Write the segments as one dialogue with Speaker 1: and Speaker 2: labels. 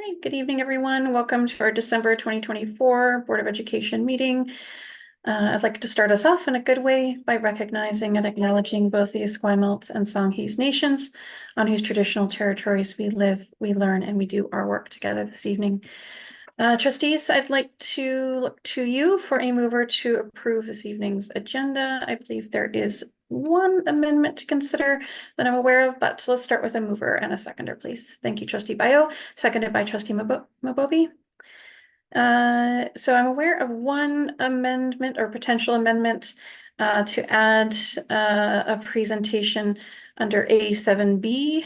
Speaker 1: Great. Good evening, everyone. Welcome to our December 2024 Board of Education meeting. I'd like to start us off in a good way by recognizing and acknowledging both the Esquimalt and Songhees nations on whose traditional territories we live, we learn, and we do our work together this evening. Trustees, I'd like to look to you for a mover to approve this evening's agenda. I believe there is one amendment to consider that I'm aware of, but let's start with a mover and a seconder, please. Thank you, Trustee Bayo, seconded by Trustee Mabobi. So I'm aware of one amendment or potential amendment to add a presentation under A7B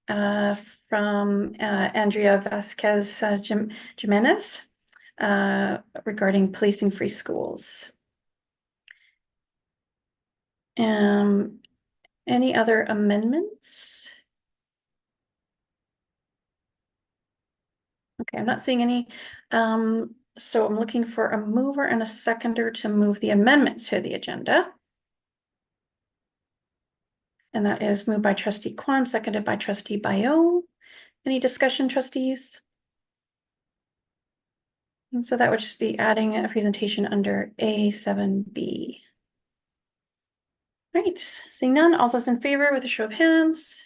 Speaker 1: from Andrea Vasquez Jimenez regarding policing free schools. Any other amendments? Okay, I'm not seeing any. So I'm looking for a mover and a seconder to move the amendments to the agenda. And that is moved by Trustee Kwan, seconded by Trustee Bayo. Any discussion, trustees? And so that would just be adding a presentation under A7B. Right, seeing none, all those in favor with a show of hands.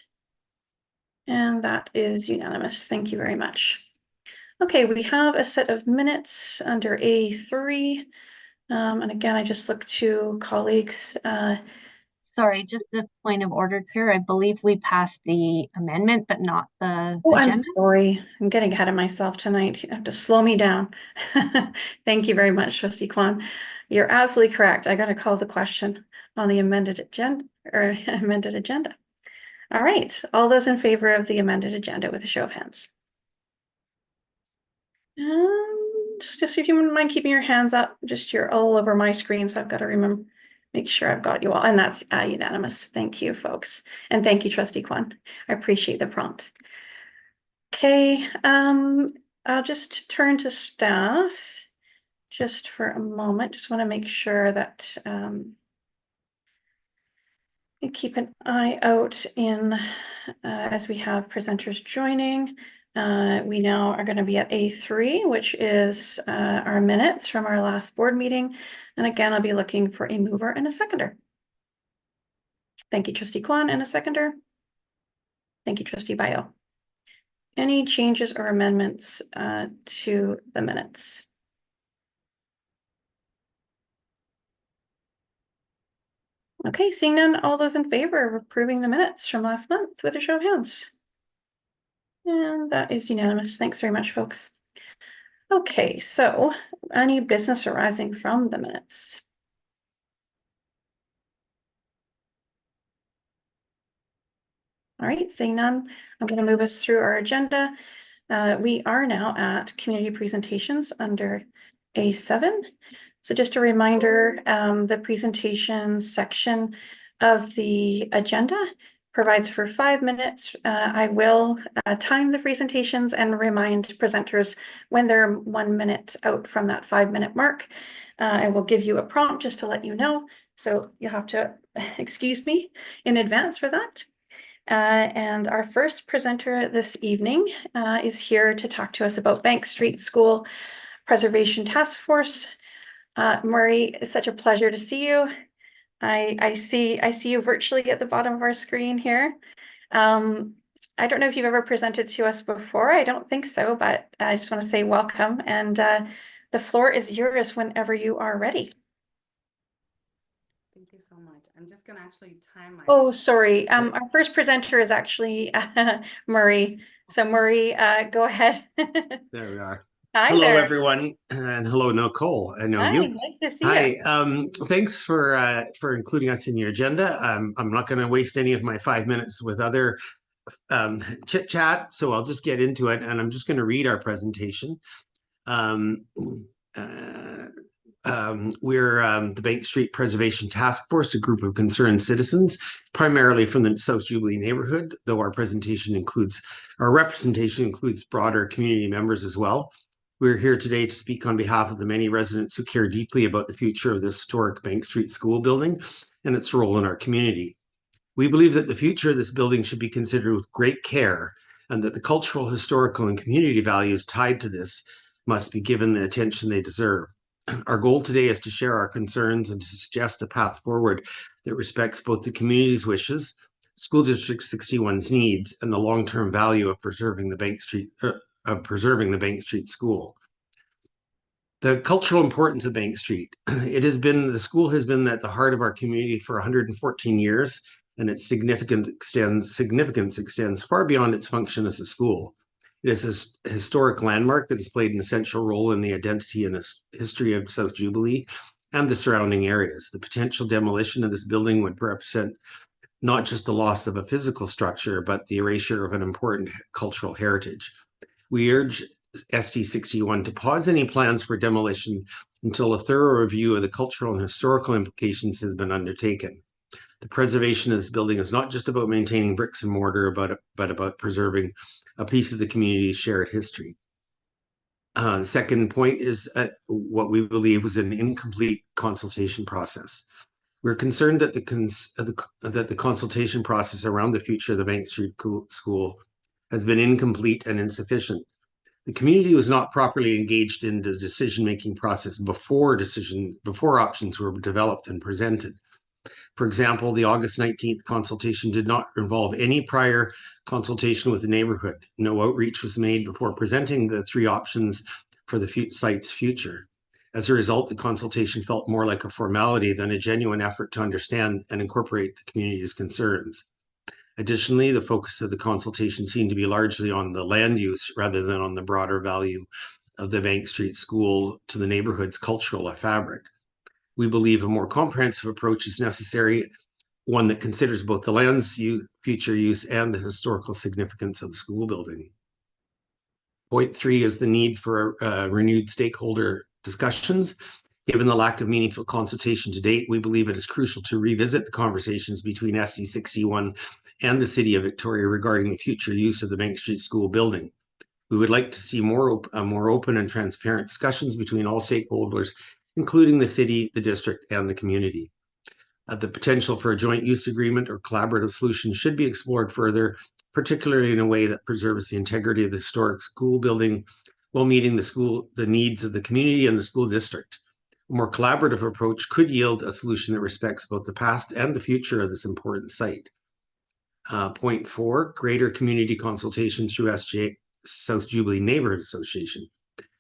Speaker 1: And that is unanimous. Thank you very much. Okay, we have a set of minutes under A3. And again, I just look to colleagues.
Speaker 2: Sorry, just a point of order, Chair. I believe we passed the amendment, but not the
Speaker 1: Oh,
Speaker 2: agenda.
Speaker 1: I'm sorry. I'm getting ahead of myself tonight. You have to slow me down. Thank you very much, Trustee Kwan. You're absolutely correct. I got to call the question on the amended agenda or amended agenda. All right. All those in favor of the amended agenda with a show of hands. And just if you wouldn't mind keeping your hands up, just you're all over my screen. So I've got to remember, make sure I've got you all. And that's unanimous. Thank you, folks. And thank you, Trustee Kwan. I appreciate the prompt. Okay, I'll just turn to staff just for a moment. Just want to make sure that you keep an eye out in as we have presenters joining. We now are going to be at A3, which is our minutes from our last board meeting. And again, I'll be looking for a mover and a seconder. Thank you, Trustee Kwan, and a seconder. Thank you, Trustee Bayo. Any changes or amendments to the minutes? Okay, seeing none, all those in favor of approving the minutes from last month with a show of hands. And that is unanimous. Thanks very much, folks. Okay, so any business arising from the minutes? All right, seeing none, I'm going to move us through our agenda. We are now at community presentations under A7. So just a reminder, the presentation section of the agenda provides for 5 minutes. I will time the presentations and remind presenters when they're 1 minute out from that 5-minute mark. I will give you a prompt just to let you know. So you'll have to excuse me in advance for that. And our first presenter this evening is here to talk to us about Bank Street School Preservation Task Force. Murray, it's such a pleasure to see you. I see you virtually at the bottom of our screen here. I don't know if you've ever presented to us before. I don't think so, but I just want to say welcome. And the floor is yours whenever you are ready.
Speaker 3: Thank you so much. I'm just going to actually time my...
Speaker 1: Oh, sorry. Our first presenter is actually Murray. So Murray, go ahead.
Speaker 4: There we are.
Speaker 1: Hi
Speaker 4: hello,
Speaker 1: there.
Speaker 4: everyone, and hello, Nicole. I know
Speaker 1: Hi,
Speaker 4: you.
Speaker 1: nice to see
Speaker 4: Hi.
Speaker 1: you.
Speaker 4: Thanks for including us in your agenda. I'm not going to waste any of my 5 minutes with other chit chat, so I'll just get into it, and I'm just going to read our presentation. We're the Bank Street Preservation Task Force, a group of concerned citizens, primarily from the South Jubilee neighborhood, though our representation includes broader community members as well. We're here today to speak on behalf of the many residents who care deeply about the future of the historic Bank Street School building and its role in our community. We believe that the future of this building should be considered with great care and that the cultural, historical, and community values tied to this must be given the attention they deserve. Our goal today is to share our concerns and to suggest a path forward that respects both the community's wishes, School District 61's needs, and the long-term value of preserving the Bank Street School. The cultural importance of Bank Street. The school has been at the heart of our community for 114 years, and its significance extends far beyond its function as a school. It is a historic landmark that has played an essential role in the identity and history of South Jubilee and the surrounding areas. The potential demolition of this building would represent not just the loss of a physical structure, but the erasure of an important cultural heritage. We urge SD61 to pause any plans for demolition until a thorough review of the cultural and historical implications has been undertaken. The preservation of this building is not just about maintaining bricks and mortar, but about preserving a piece of the community's shared history. The second point is what we believe was an incomplete consultation process. We're concerned that the consultation process around the future of the Bank Street School has been incomplete and insufficient. The community was not properly engaged in the decision-making process before options were developed and presented. For example, the August 19th consultation did not involve any prior consultation with the neighborhood. No outreach was made before presenting the three options for the site's future. As a result, the consultation felt more like a formality than a genuine effort to understand and incorporate the community's concerns. Additionally, the focus of the consultation seemed to be largely on the land use rather than on the broader value of the Bank Street School to the neighborhood's cultural fabric. We believe a more comprehensive approach is necessary, one that considers both the land's future use and the historical significance of the school building. Point 3 is the need for renewed stakeholder discussions. Given the lack of meaningful consultation to date, we believe it is crucial to revisit the conversations between SD61 and the City of Victoria regarding the future use of the Bank Street School building. We would like to see more open and transparent discussions between all stakeholders, including the city, the district, and the community. The potential for a joint use agreement or collaborative solution should be explored further, particularly in a way that preserves the integrity of the historic school building while meeting the needs of the community and the school district. A more collaborative approach could yield a solution that respects both the past and the future of this important site. Point 4, greater community consultation through South Jubilee Neighborhood Association.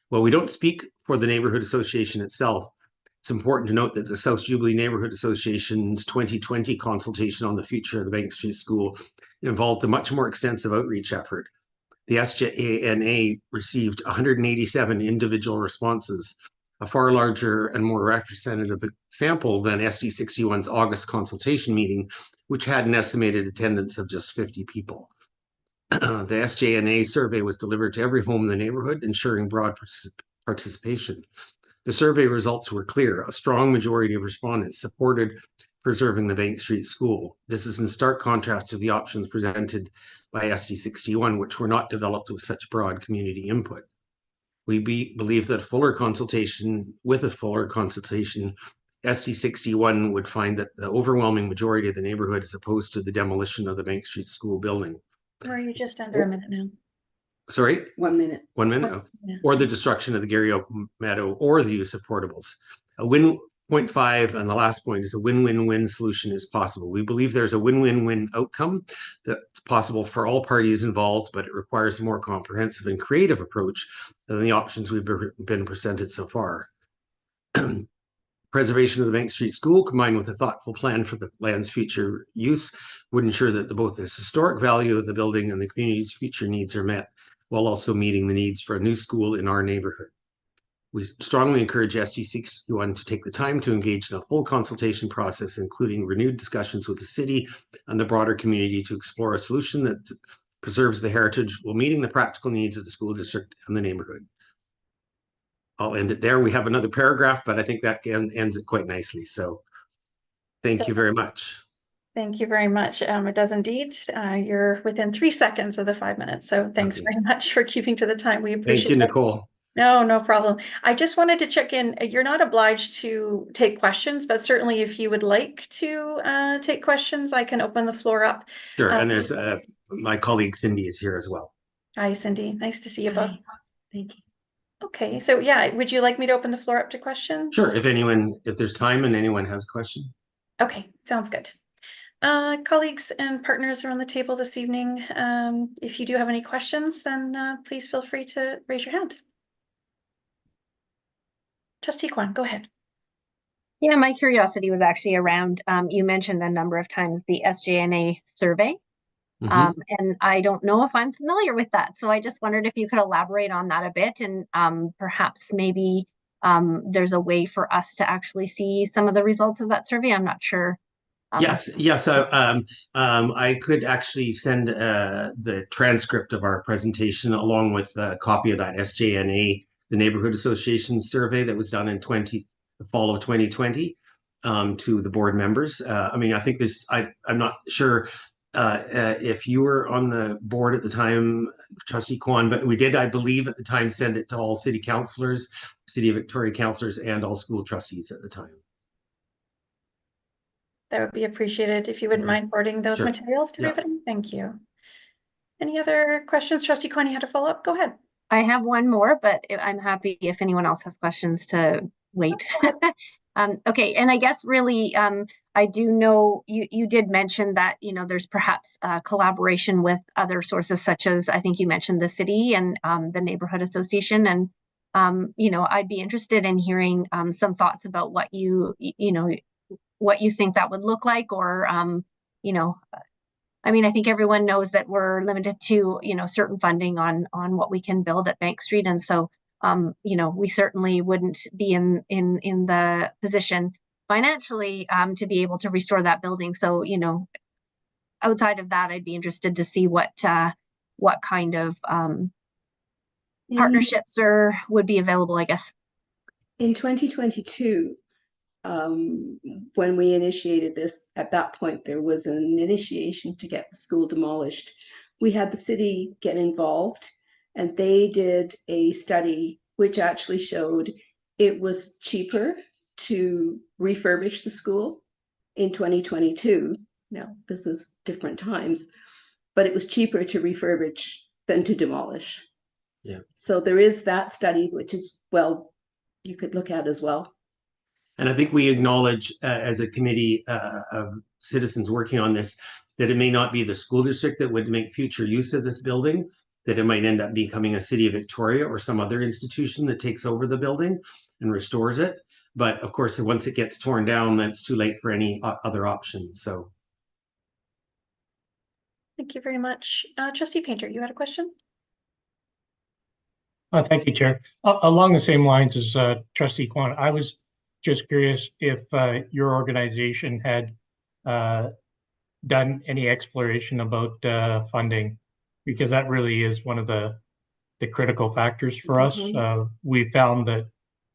Speaker 4: While we don't speak for the Neighborhood Association itself, it's important to note that the South Jubilee Neighborhood Association's 2020 consultation on the future of the Bank Street School involved a much more extensive outreach effort. The SJANA received 187 individual responses, a far larger and more representative sample than SD61's August consultation meeting, which had an estimated attendance of just 50 people. The SJNA survey was delivered to every home in the neighborhood, ensuring broad participation. The survey results were clear. A strong majority of respondents supported preserving the Bank Street School. This is in stark contrast to the options presented by SD61, which were not developed with such broad community input. We believe that with a fuller consultation, SD61 would find that the overwhelming majority of the neighborhood is opposed to the demolition of the Bank Street School building.
Speaker 1: Or you're just under a minute now.
Speaker 4: Sorry?
Speaker 5: 1 minute.
Speaker 4: 1 minute?
Speaker 1: Oh, yeah.
Speaker 4: Or the destruction of the Gary Oak Meadow or the use of portables. Point 5 and the last point is a win-win-win solution is possible. We believe there's a win-win-win outcome that's possible for all parties involved, but it requires a more comprehensive and creative approach than the options we've been presented so far. Preservation of the Bank Street School, combined with a thoughtful plan for the land's future use, would ensure that both the historic value of the building and the community's future needs are met, while also meeting the needs for a new school in our neighborhood. We strongly encourage SD61 to take the time to engage in a full consultation process, including renewed discussions with the city and the broader community to explore a solution that preserves the heritage while meeting the practical needs of the school district and the neighborhood. I'll end it there. We have another paragraph, but I think that ends it quite nicely. So thank you very much.
Speaker 1: Thank you very much. It does indeed. You're within 3 seconds of the 5 minutes. So thanks very much for keeping to the time. We appreciate it.
Speaker 4: Thank you, Nicole.
Speaker 1: No problem. I just wanted to check in. You're not obliged to take questions, but certainly if you would like to take questions, I can open the floor up.
Speaker 4: Sure. And there's my colleague Cindy is here as well.
Speaker 1: Hi, Cindy. Nice to see you both.
Speaker 5: Thank you.
Speaker 1: Okay, so yeah, would you like me to open the floor up to questions?
Speaker 4: Sure, if there's time and anyone has a question.
Speaker 1: Okay, sounds good. Colleagues and partners around the table this evening, if you do have any questions, then please feel free to raise your hand. Trustee Kwan, go ahead.
Speaker 2: Yeah, my curiosity was actually around, you mentioned a number of times the SJNA survey.
Speaker 4: Mhm.
Speaker 2: And I don't know if I'm familiar with that. So I just wondered if you could elaborate on that a bit and perhaps maybe there's a way for us to actually see some of the results of that survey. I'm not sure.
Speaker 4: Yes. I could actually send the transcript of our presentation along with a copy of that SJNA, the Neighborhood Association survey that was done in the fall of 2020, to the board members. I mean, I think I'm not sure if you were on the board at the time, Trustee Kwan, but we did, I believe, at the time, send it to all city councilors, City of Victoria councilors, and all school trustees at the time.
Speaker 1: That would be appreciated if you wouldn't mind forwarding those
Speaker 4: Sure.
Speaker 1: materials to
Speaker 4: Yeah.
Speaker 1: everybody. Thank you. Any other questions? Trustee Kwan, you had to follow up? Go ahead.
Speaker 2: I have one more, but I'm happy if anyone else has questions to wait. Okay, and I guess really, I do know you did mention that, you know, there's perhaps collaboration with other sources such as I think you mentioned the city and the neighborhood association. And, you know, I'd be interested in hearing some thoughts about what what you think that would look like or, you know, I mean, I think everyone knows that we're limited to, you know, certain funding on what we can build at Bank Street. And so, you know, we certainly wouldn't be in the position financially to be able to restore that building. So, you know, outside of that, I'd be interested to see what kind of partnerships would be available, I guess.
Speaker 5: In 2022, when we initiated this, at that point, there was an initiation to get the school demolished. We had the city get involved, and they did a study which actually showed it was cheaper to refurbish the school in 2022. Now, this is different times, but it was cheaper to refurbish than to demolish.
Speaker 4: Yeah.
Speaker 5: So there is that study, which is, well, you could look at as well.
Speaker 4: And I think we acknowledge as a committee of citizens working on this, that it may not be the school district that would make future use of this building, that it might end up becoming a City of Victoria or some other institution that takes over the building and restores it. But of course, once it gets torn down, then it's too late for any other option. So.
Speaker 1: Thank you very much. Trustee Painter, you had a question?
Speaker 6: Thank you, Chair. Along the same lines as Trustee Kwan, I was just curious if your organization had done any exploration about funding, because that really is one of the critical factors for us. We found that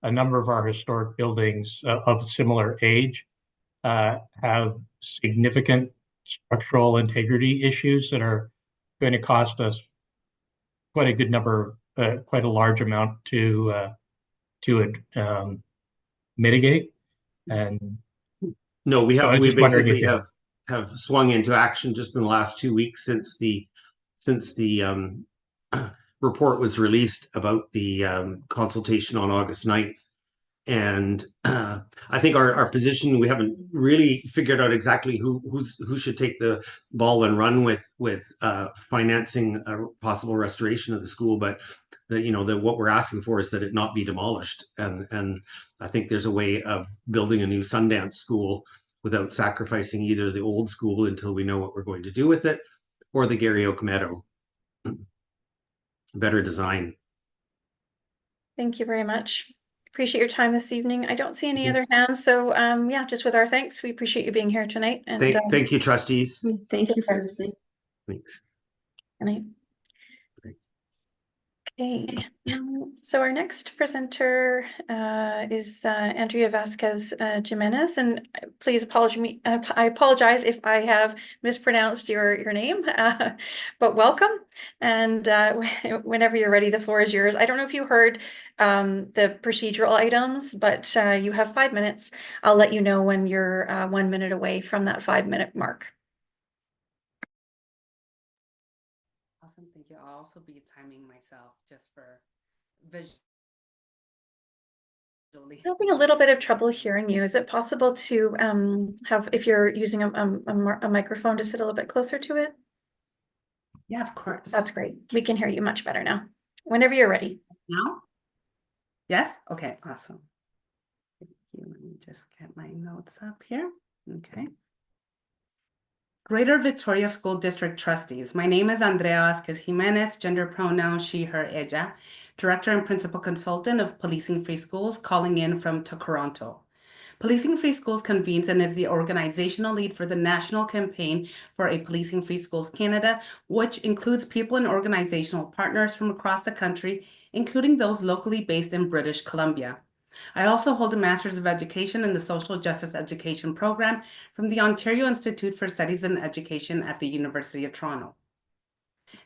Speaker 6: a number of our historic buildings of similar age have significant structural integrity issues that are going to cost us quite a good number, quite a large amount to mitigate. And
Speaker 4: no, we
Speaker 6: so
Speaker 4: have we basically
Speaker 6: have
Speaker 4: have swung into action just in the last 2 weeks since the report was released about the consultation on August 9th. And I think our position, we haven't really figured out exactly who should take the ball and run with financing a possible restoration of the school, but what we're asking for is that it not be demolished. And I think there's a way of building a new Sundance school without sacrificing either the old school until we know what we're going to do with it, or the Gary Oak Meadow. Better design.
Speaker 1: Thank you very much. Appreciate your time this evening. I don't see any other hands, so yeah, just with our thanks, we appreciate you being here tonight. And
Speaker 4: thank you, trustees.
Speaker 5: Thank you for listening.
Speaker 4: Thanks.
Speaker 1: Good night. Okay, so our next presenter is Andrea Vasquez Jimenez, and please I apologize if I have mispronounced your name, but welcome. And whenever you're ready, the floor is yours. I don't know if you heard the procedural items, but you have 5 minutes. I'll let you know when you're 1 minute away from that 5-minute mark.
Speaker 3: Awesome. Awesome, thank you. I'll also be timing myself just for visually.
Speaker 1: I'm having a little bit of trouble hearing you. Is it possible to have, if you're using a microphone, to sit a little bit closer to it?
Speaker 3: Yeah, of course.
Speaker 1: That's great. We can hear you much better now. Whenever you're ready.
Speaker 3: Now? Yes? Okay, awesome. Thank you. Let me just get my notes up here. Okay. Greater Victoria School District Trustees. My name is Andrea Vasquez Jimenez, gender pronoun she, her, ella, Director and Principal Consultant of Policing Free Schools, calling in from Toronto. Policing Free Schools convenes and is the organizational lead for the national campaign for a Policing Free Schools Canada, which includes people and organizational partners from across the country, including those locally based in British Columbia. I also hold a Master's of Education in the Social Justice Education Program from the Ontario Institute for Studies in Education at the University of Toronto.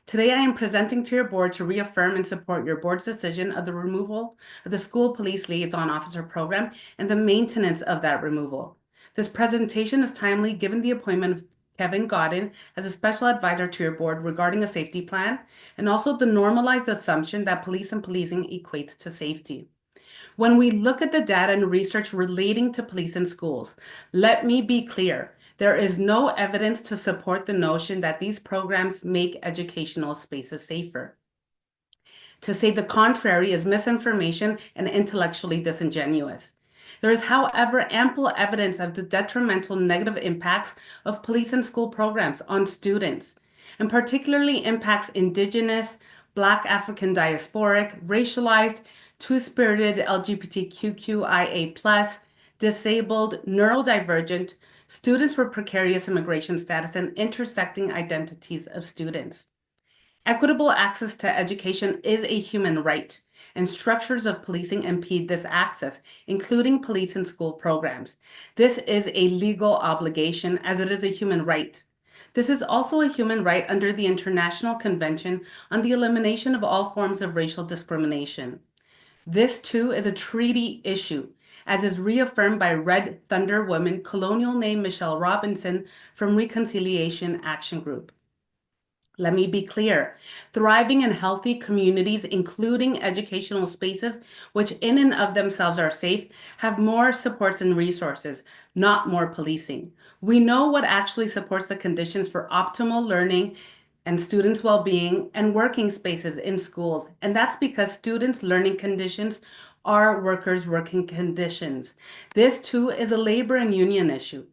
Speaker 3: Today, I am presenting to your board to reaffirm and support your board's decision of the removal of the School Police Liaison Officer Program and the maintenance of that removal. This presentation is timely given the appointment of Kevin Godin as a special advisor to your board regarding a safety plan, and also the normalized assumption that police and policing equates to safety. When we look at the data and research relating to police in schools, let me be clear. There is no evidence to support the notion that these programs make educational spaces safer. To say the contrary is misinformation and intellectually disingenuous. There is, however, ample evidence of the detrimental negative impacts of police and school programs on students, and particularly impacts Indigenous, Black, African diasporic, racialized, two-spirited LGBTQIA+, disabled, neurodivergent, students with precarious immigration status, and intersecting identities of students. Equitable access to education is a human right, and structures of policing impede this access, including police and school programs. This is a legal obligation as it is a human right. This is also a human right under the International Convention on the Elimination of All Forms of Racial Discrimination. This, too, is a treaty issue, as is reaffirmed by Red Thunder woman colonial name Michelle Robinson from Reconciliation Action Group. Let me be clear, thriving and healthy communities, including educational spaces, which in and of themselves are safe, have more supports and resources, not more policing. We know what actually supports the conditions for optimal learning and students' well-being and working spaces in schools. And that's because students' learning conditions are workers' working conditions. This too is a labor and union issue.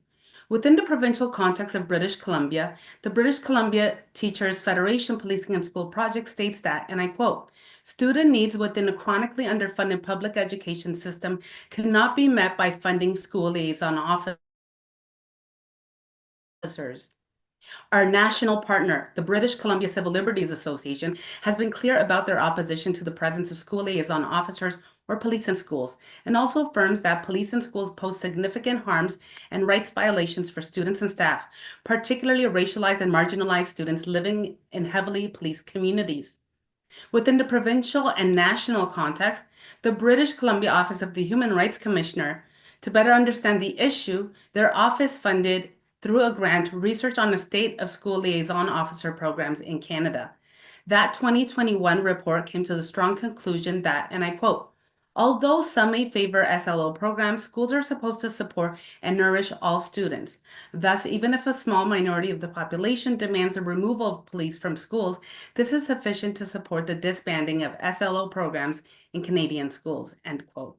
Speaker 3: Within the provincial context of British Columbia, the British Columbia Teachers Federation Policing and School Project states that, and I quote, student needs within a chronically underfunded public education system cannot be met by funding school liaison officers. Our national partner, the British Columbia Civil Liberties Association, has been clear about their opposition to the presence of school liaison officers or police in schools, and also affirms that police in schools pose significant harms and rights violations for students and staff, particularly racialized and marginalized students living in heavily policed communities. Within the provincial and national context, the British Columbia Office of the Human Rights Commissioner, to better understand the issue, their office funded through a grant research on the state of school liaison officer programs in Canada. That 2021 report came to the strong conclusion that, and I quote, although some may favor SLO programs, schools are supposed to support and nourish all students. Thus, even if a small minority of the population demands the removal of police from schools, this is sufficient to support the disbanding of SLO programs in Canadian schools, end quote.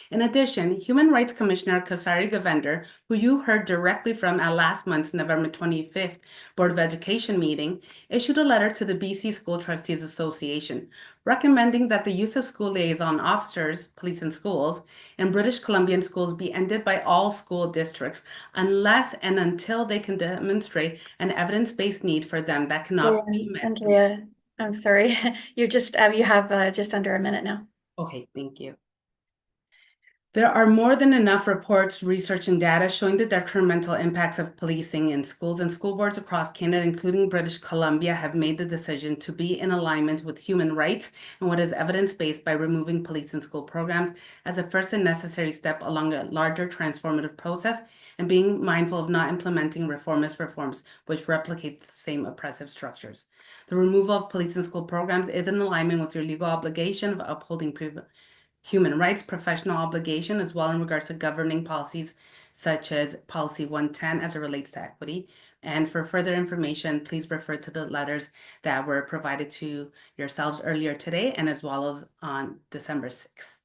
Speaker 3: In addition, Human Rights Commissioner Kasari Govender, who you heard directly from at last month's November 25th Board of Education meeting, issued a letter to the BC School Trustees Association, recommending that the use of school liaison officers, police in schools, in British Columbian schools be ended by all school districts, unless and until they can demonstrate an evidence-based need for them that cannot be met.
Speaker 1: Andrea, I'm sorry. You have just under a minute now.
Speaker 3: Okay, thank you. There are more than enough reports, research, and data showing the detrimental impacts of policing in schools, and school boards across Canada, including British Columbia, have made the decision to be in alignment with human rights and what is evidence-based by removing police in school programs as a first and necessary step along a larger transformative process and being mindful of not implementing reformist reforms which replicate the same oppressive structures. The removal of police and school programs is in alignment with your legal obligation of upholding human rights, professional obligation, as well in regards to governing policies such as Policy 110 as it relates to equity. And for further information, please refer to the letters that were provided to yourselves earlier today and as well as on December 6th.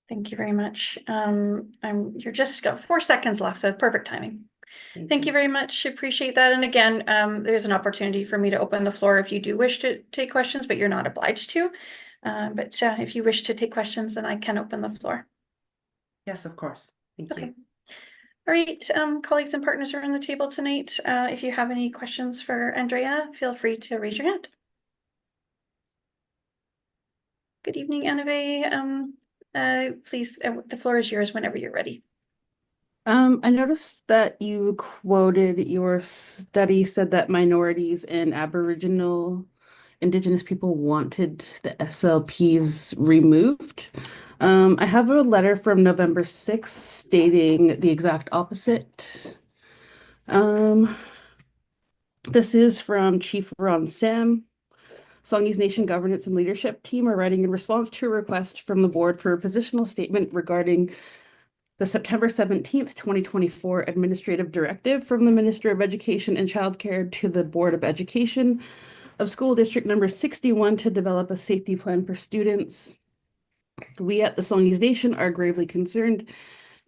Speaker 1: Thank you very much. You're just got 4 seconds left, so perfect timing. Thank you very much. Appreciate that. And again, there's an opportunity for me to open the floor if you do wish to take questions, but you're not obliged to. But if you wish to take questions, then I can open the floor.
Speaker 3: Yes, of course. Thank
Speaker 1: Okay.
Speaker 3: you.
Speaker 1: All right, colleagues and partners around the table tonight, if you have any questions for Andrea, feel free to raise your hand. Good evening, Anave. Please, the floor is yours whenever you're ready.
Speaker 7: I noticed that you quoted your study said that minorities and Aboriginal Indigenous people wanted the SLPs removed. I have a letter from November 6th stating the exact opposite. This is from Chief Ron Sam. Songhees Nation Governance and Leadership Team are writing in response to a request from the board for a positional statement regarding the September 17th, 2024 administrative directive from the Minister of Education and Childcare to the Board of Education of School District number 61 to develop a safety plan for students. We at the Songhees Nation are gravely concerned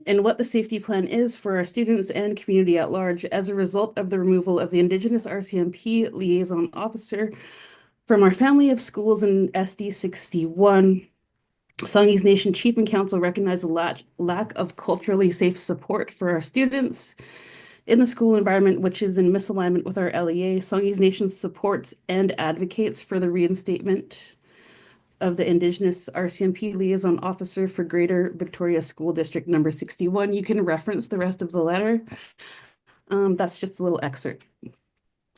Speaker 7: in what the safety plan is for our students and community at large as a result of the removal of the Indigenous RCMP liaison officer from our family of schools in SD61. Songhees Nation Chief and Council recognize the lack of culturally safe support for our students in the school environment, which is in misalignment with our LEA. Songhees Nation supports and advocates for the reinstatement of the Indigenous RCMP liaison officer for Greater Victoria School District number 61. You can reference the rest of the letter. That's just a little excerpt.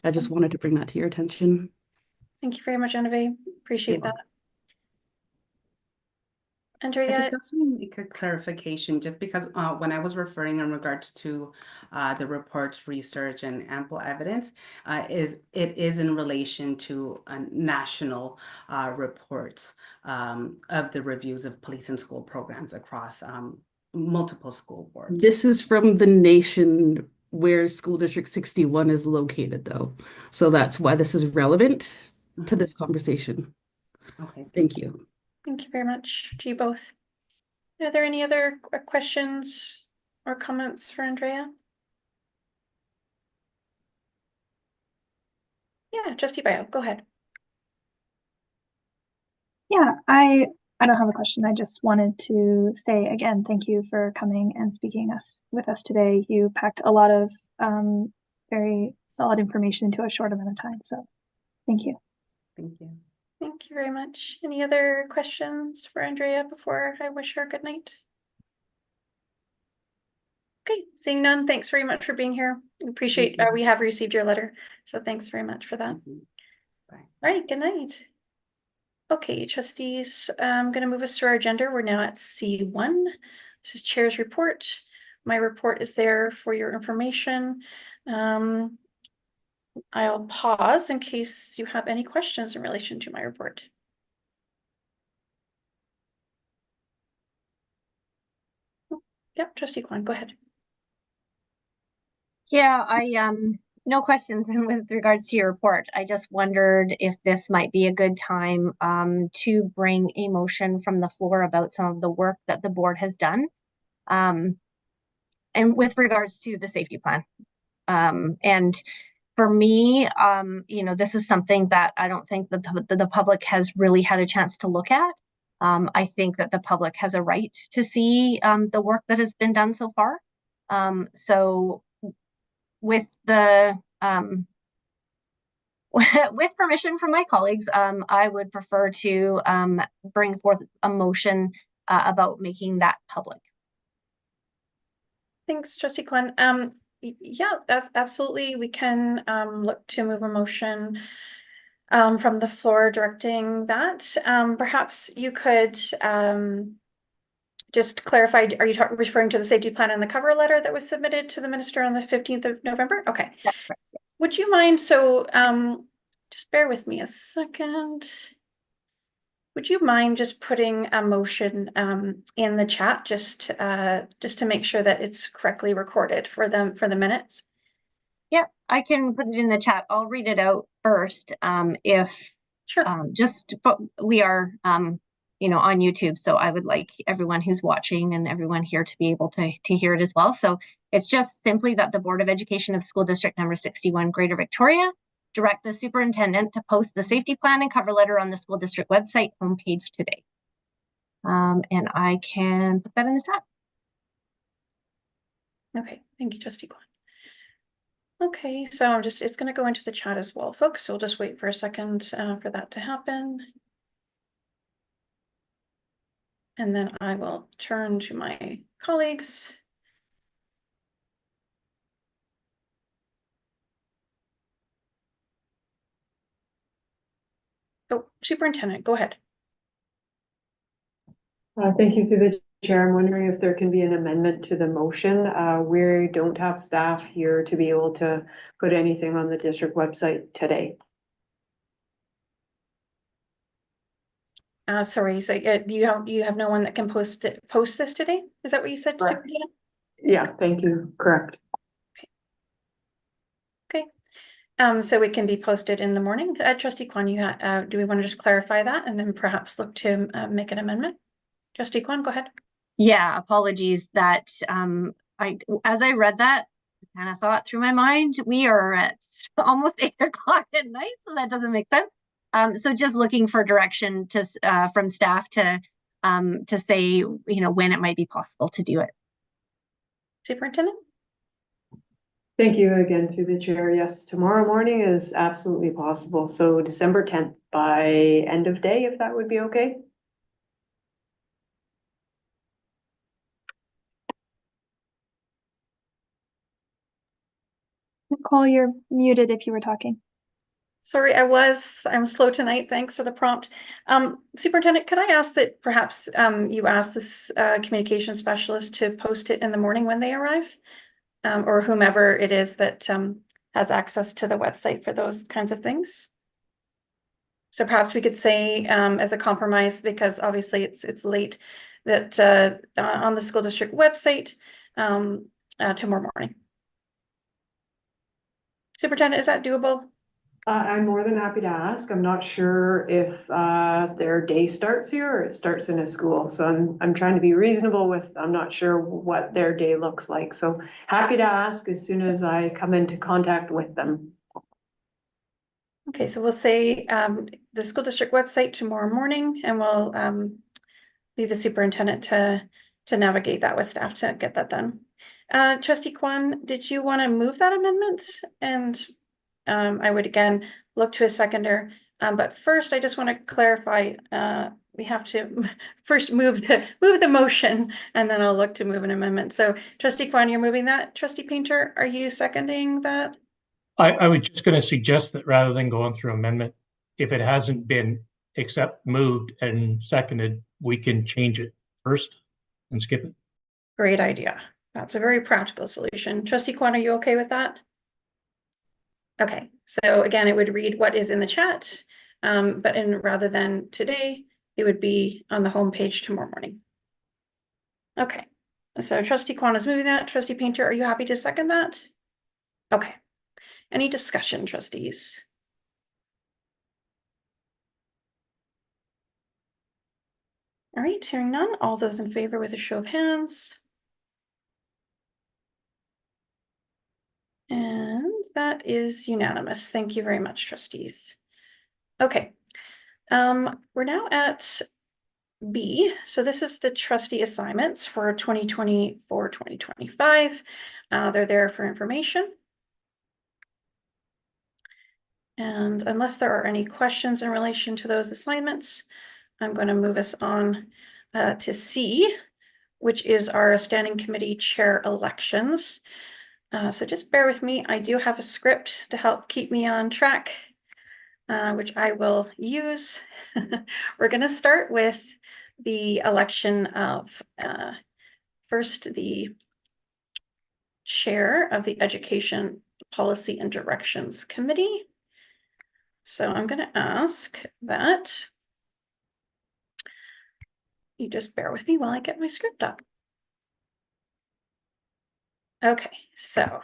Speaker 7: I just wanted to bring that to your attention.
Speaker 1: Thank you very much, Anave. Appreciate that.
Speaker 3: I
Speaker 1: Andrea,
Speaker 3: could definitely make a clarification just because when I was referring in regards to the reports, research, and ample evidence, it is in relation to national reports of the reviews of police and school programs across multiple school boards.
Speaker 7: This is from the nation where School District 61 is located, though. So that's why this is relevant to this conversation.
Speaker 3: Okay.
Speaker 7: Thank you.
Speaker 1: thank you very much to you both. Are there any other questions or comments for Andrea? Yeah, Trustee Bio, go ahead.
Speaker 8: Yeah, I don't have a question. I just wanted to say again, thank you for coming and speaking with us today. You packed a lot of very solid information into a short amount of time. So thank you.
Speaker 3: Thank you.
Speaker 1: Thank you very much. Any other questions for Andrea before I wish her good night? Okay, seeing none, thanks very much for being here. Appreciate, we have received your letter, so thanks very much for that.
Speaker 3: Bye.
Speaker 1: All right, good night. Okay, trustees, I'm going to move us through our agenda. We're now at C1. This is Chair's report. My report is there for your information. I'll pause in case you have any questions in relation to my report. Yep, Trustee Kwan, go ahead.
Speaker 2: Yeah, no questions with regards to your report. I just wondered if this might be a good time to bring a motion from the floor about some of the work that the board has done. And with regards to the safety plan. And for me, this is something that I don't think that the public has really had a chance to look at. I think that the public has a right to see the work that has been done so far. So with the with permission from my colleagues, I would prefer to bring forth a motion about making that public.
Speaker 1: Thanks, Trustee Kwan. Yeah, absolutely. We can look to move a motion from the floor directing that. Perhaps you could just clarify, are you referring to the safety plan and the cover letter that was submitted to the minister on the 15th of November? Okay.
Speaker 2: That's correct. Yes.
Speaker 1: Would you mind, so just bear with me a second. Would you mind just putting a motion in the chat just to make sure that it's correctly recorded for the minutes?
Speaker 2: Yeah, I can put it in the chat. I'll read it out first.
Speaker 1: Sure.
Speaker 2: But we are you know, on YouTube, so I would like everyone who's watching and everyone here to be able to hear it as well. So it's just simply that the Board of Education of School District number 61 Greater Victoria direct the superintendent to post the safety plan and cover letter on the school district website homepage today. And I can put that in the chat.
Speaker 1: Okay, thank you, Trustee Kwan. Okay, so it's going to go into the chat as well, folks. So we'll just wait for a second for that to happen. And then I will turn to my colleagues. Oh, Superintendent, go ahead.
Speaker 9: Thank you through the chair. I'm wondering if there can be an amendment to the motion. We don't have staff here to be able to put anything on the district website today.
Speaker 1: Sorry, so you have no one that can post this today? Is that what you said,
Speaker 9: Correct.
Speaker 1: Superintendent?
Speaker 9: Yeah, thank you. Correct.
Speaker 1: Okay. So it can be posted in the morning. Trustee Kwan, do we want to just clarify that and then perhaps look to make an amendment? Trustee Kwan, go ahead.
Speaker 2: Yeah, apologies that as I read that, I kind of thought through my mind, we are at almost 8 o'clock at night, so that doesn't make sense. So just looking for direction to from staff to say, you know, when it might be possible to do it.
Speaker 1: Superintendent?
Speaker 9: Thank you again through the chair. Yes, tomorrow morning is absolutely possible. So December 10th by end of day, if that would be okay.
Speaker 8: Nicole, you're muted if you were talking.
Speaker 1: Sorry, I'm slow tonight. Thanks for the prompt. Superintendent, could I ask that perhaps you ask this communication specialist to post it in the morning when they arrive? Or whomever it is that has access to the website for those kinds of things. So perhaps we could say as a compromise, because obviously it's late, that on the school district website tomorrow morning. Superintendent, is that doable?
Speaker 9: I'm more than happy to ask. I'm not sure if their day starts here or it starts in a school. So I'm trying to be reasonable with, I'm not sure what their day looks like. So happy to ask as soon as I come into contact with them.
Speaker 1: Okay, so we'll say the school district website tomorrow morning, and we'll leave the superintendent to navigate that with staff to get that done. Trustee Kwan, did you want to move that amendment? And I would again look to a seconder, but first I just want to clarify. We have to first move the motion, and then I'll look to move an amendment. So, Trustee Kwan, you're moving that. Trustee Painter, are you seconding that?
Speaker 6: I was just going to suggest that rather than going through amendment, if it hasn't been moved and seconded, we can change it first and skip it.
Speaker 1: Great idea. That's a very practical solution. Trustee Kwan, are you okay with that? Okay, so again, it would read what is in the chat, but rather than today, it would be on the homepage tomorrow morning. Okay, so Trustee Kwan is moving that. Trustee Painter, are you happy to second that? Okay. Any discussion, trustees? All right, hearing none. All those in favor with a show of hands. And that is unanimous. Thank you very much, trustees. Okay, we're now at B. So this is the trustee assignments for 2024-2025. They're there for information. And unless there are any questions in relation to those assignments, I'm going to move us on to C, which is our standing committee chair elections. So just bear with me. I do have a script to help keep me on track, which I will use. We're going to start with the election of first the chair of the Education Policy and Directions Committee. So I'm going to ask that you just bear with me while I get my script up. Okay, so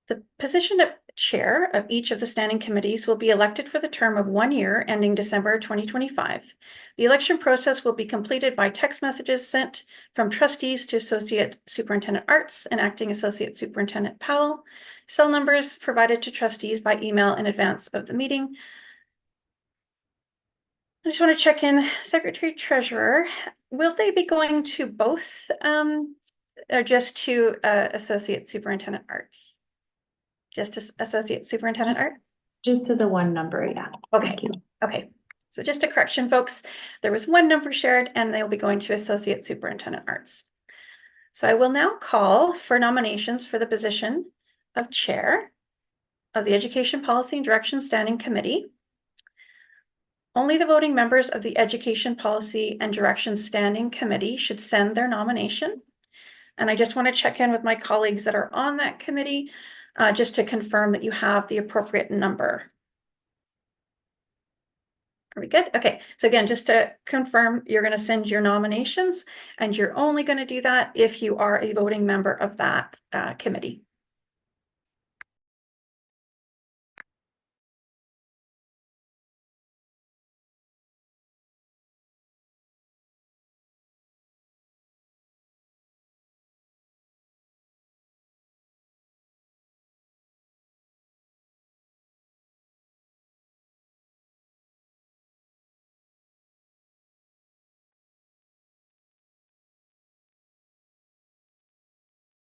Speaker 1: the position of chair of each of the standing committees will be elected for the term of 1 year ending December 2025. The election process will be completed by text messages sent from trustees to Associate Superintendent Arts and Acting Associate Superintendent Powell. Cell numbers provided to trustees by email in advance of the meeting. I just want to check in, Secretary Treasurer, will they be going to both or just to Associate Superintendent Arts? Just as Associate Superintendent Art?
Speaker 10: Just to the one number, yeah.
Speaker 1: Okay.
Speaker 10: Thank you.
Speaker 1: Okay. So just a correction, folks. There was one number shared and they'll be going to Associate Superintendent Arts. So I will now call for nominations for the position of Chair of the Education Policy and Direction Standing Committee. Only the voting members of the Education Policy and Direction Standing Committee should send their nomination. And I just want to check in with my colleagues that are on that committee just to confirm that you have the appropriate number. Are we good? Okay, so again, just to confirm, you're going to send your nominations and you're only going to do that if you are a voting member of that committee.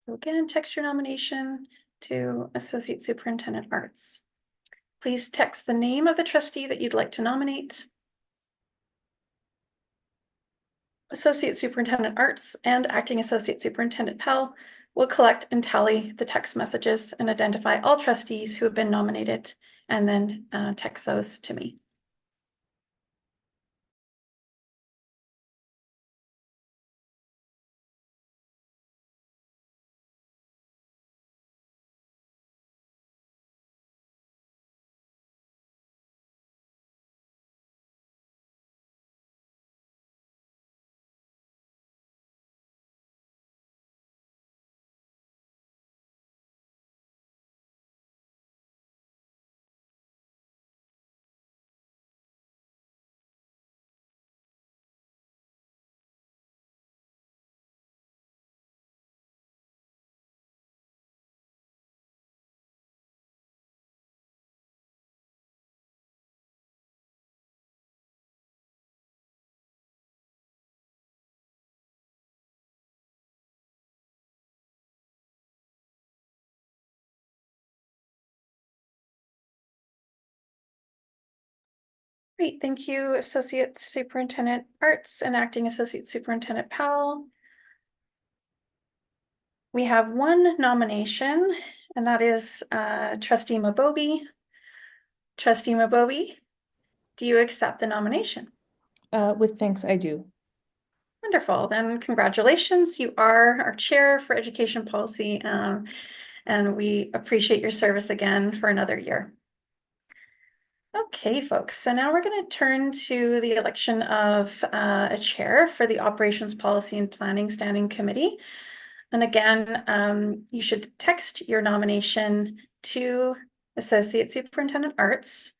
Speaker 1: So again, text your nomination to Associate Superintendent Arts. Please text the name of the trustee that you'd like to nominate. Associate Superintendent Arts and Acting Associate Superintendent Pell will collect and tally the text messages and identify all trustees who have been nominated and then text those to me. Great, thank you, Associate Superintendent Arts and Acting Associate Superintendent Powell. We have one nomination, and that is Trustee Mabobi. Trustee Mabobi, do you accept the nomination?
Speaker 10: With thanks, I do.
Speaker 1: Wonderful, then congratulations. You are our chair for education policy, and we appreciate your service again for another year. Okay, folks, so now we're going to turn to the election of a chair for the Operations Policy and Planning Standing Committee. And again, you should text your nomination to Associate Superintendent Arts.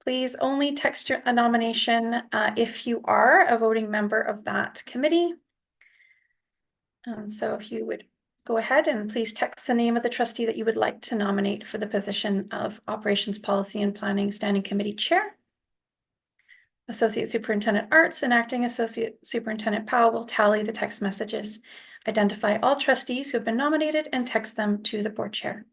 Speaker 1: Please only text a nomination if you are a voting member of that committee. So if you would go ahead and please text the name of the trustee that you would like to nominate for the position of Operations Policy and Planning Standing Committee Chair. Associate Superintendent Arts and Acting Associate Superintendent Powell will tally the text messages, identify all trustees who have been nominated, and text them to the board chair.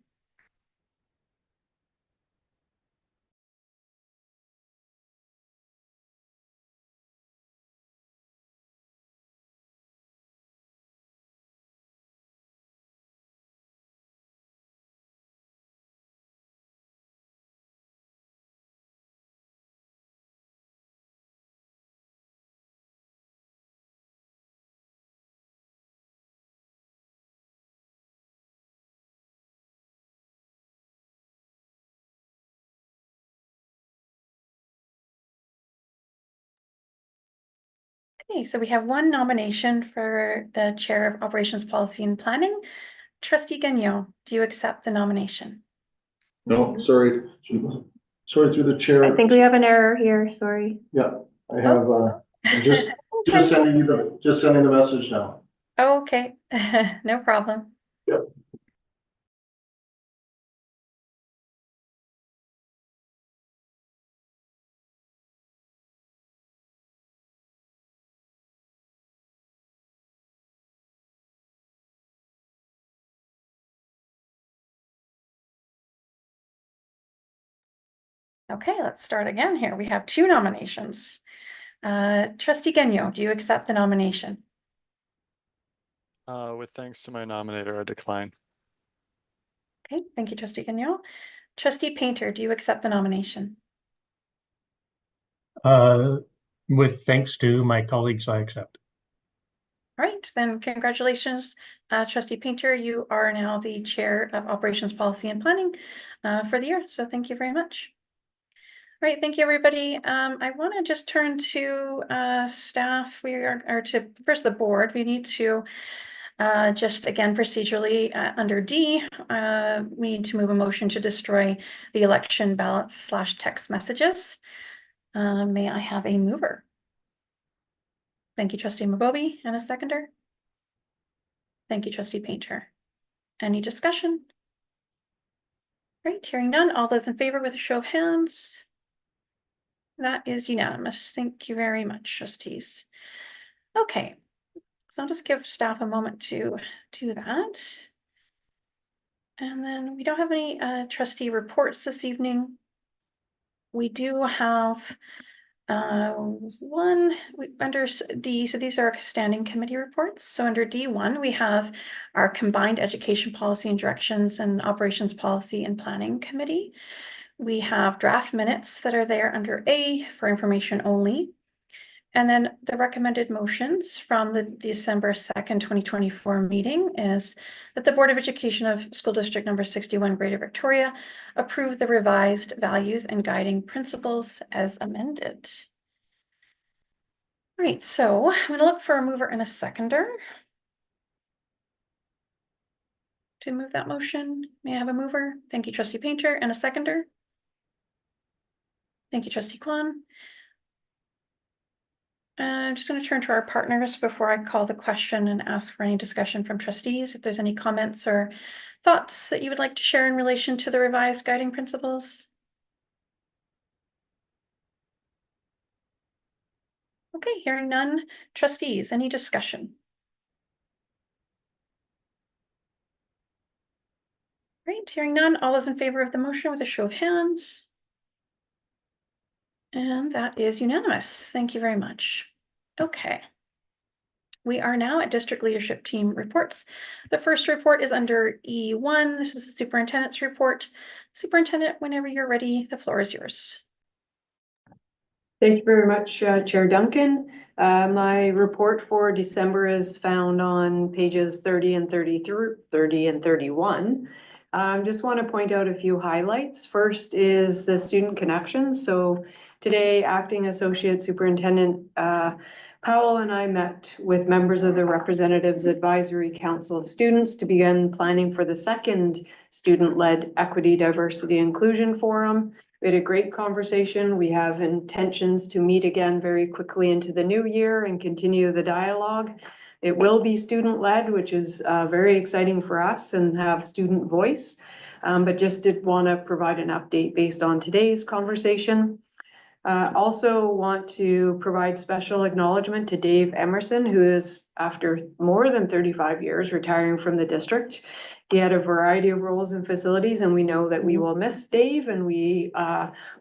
Speaker 1: Okay, so we have one nomination for the Chair of Operations Policy and Planning. Trustee Gagnon, do you accept the nomination?
Speaker 11: No, sorry. Sorry, through the chair.
Speaker 9: I think we have an error here, sorry.
Speaker 11: Yeah, I have, I'm just sending the message now.
Speaker 1: Okay, no problem.
Speaker 11: Yep.
Speaker 1: Okay, let's start again here. We have two nominations. Trustee Gagnon, do you accept the nomination?
Speaker 12: With thanks to my nominator, I decline.
Speaker 1: Okay, thank you, Trustee Gagnon. Trustee Painter, do you accept the nomination?
Speaker 6: With thanks to my colleagues, I accept.
Speaker 1: All right, then congratulations, Trustee Painter. You are now the Chair of Operations Policy and Planning for the year. So thank you very much. All right, thank you, everybody. I want to just turn to staff. Or to first the board. We need to just again procedurally under D, we need to move a motion to destroy the election ballots / text messages. May I have a mover? Thank you, Trustee Mabobi, and a seconder. Thank you, Trustee Painter. Any discussion? Right, hearing none. All those in favor with a show of hands. That is unanimous. Thank you very much, trustees. Okay, so I'll just give staff a moment to do that. And then we don't have any trustee reports this evening. We do have one under D, so these are standing committee reports. So under D1, we have our combined education policy and directions and operations policy and planning committee. We have draft minutes that are there under A for information only. And then the recommended motions from the December 2nd, 2024 meeting is that the Board of Education of School District number 61, Greater Victoria, approve the revised values and guiding principles as amended. All right, so I'm going to look for a mover and a seconder to move that motion. May I have a mover? Thank you, Trustee Painter, and a seconder. Thank you, Trustee Kwan. I'm just going to turn to our partners before I call the question and ask for any discussion from trustees. If there's any comments or thoughts that you would like to share in relation to the revised guiding principles. Okay, hearing none. Trustees, any discussion? Great, hearing none. All those in favor of the motion with a show of hands. And that is unanimous. Thank you very much. Okay. We are now at district leadership team reports. The first report is under E1. This is the superintendent's report. Superintendent, whenever you're ready, the floor is yours.
Speaker 9: Thank you very much, Chair Duncan. My report for December is found on pages 30 and 31. Just want to point out a few highlights. First is the student connections. So today, Acting Associate Superintendent Powell and I met with members of the Representatives Advisory Council of Students to begin planning for the second student-led Equity, Diversity, Inclusion Forum. We had a great conversation. We have intentions to meet again very quickly into the new year and continue the dialogue. It will be student-led, which is very exciting for us and have student voice, but just did want to provide an update based on today's conversation. Also want to provide special acknowledgement to Dave Emerson, who is, after more than 35 years, retiring from the district. He had a variety of roles in facilities, and we know that we will miss Dave, and we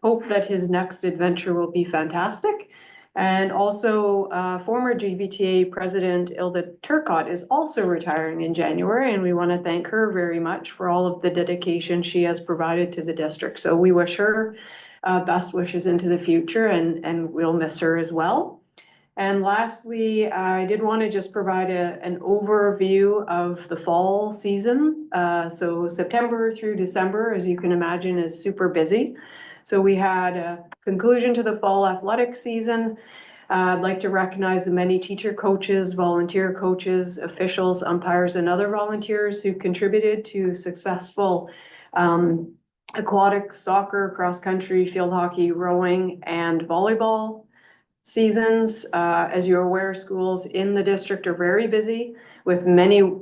Speaker 9: hope that his next adventure will be fantastic. And also, former GVTA President Ilda Turcott is also retiring in January, and we want to thank her very much for all of the dedication she has provided to the district. So we wish her best wishes into the future, and we'll miss her as well. And lastly, I did want to just provide an overview of the fall season. So September through December, as you can imagine, is super busy. So we had a conclusion to the fall athletic season. I'd like to recognize the many teacher coaches, volunteer coaches, officials, umpires, and other volunteers who contributed to successful aquatic, soccer, cross-country, field hockey, rowing, and volleyball seasons. As you're aware, schools in the district are very busy with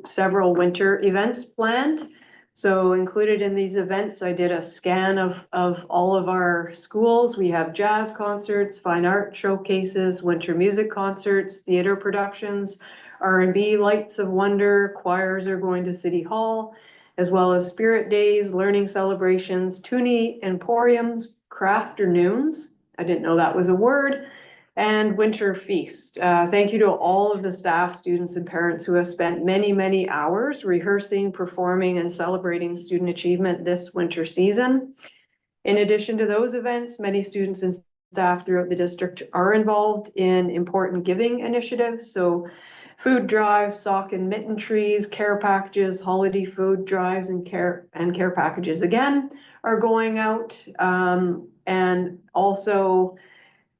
Speaker 9: several winter events planned. So included in these events, I did a scan of all of our schools. We have jazz concerts, fine art showcases, winter music concerts, theater productions, R&B, Lights of Wonder, choirs are going to City Hall, as well as spirit days, learning celebrations, Toonie emporiums, crafternoons. I didn't know that was a word. And winter feast. Thank you to all of the staff, students, and parents who have spent many, many hours rehearsing, performing, and celebrating student achievement this winter season. In addition to those events, many students and staff throughout the district are involved in important giving initiatives. So food drives, sock and mitten trees, care packages, holiday food drives, and care packages again are going out. And also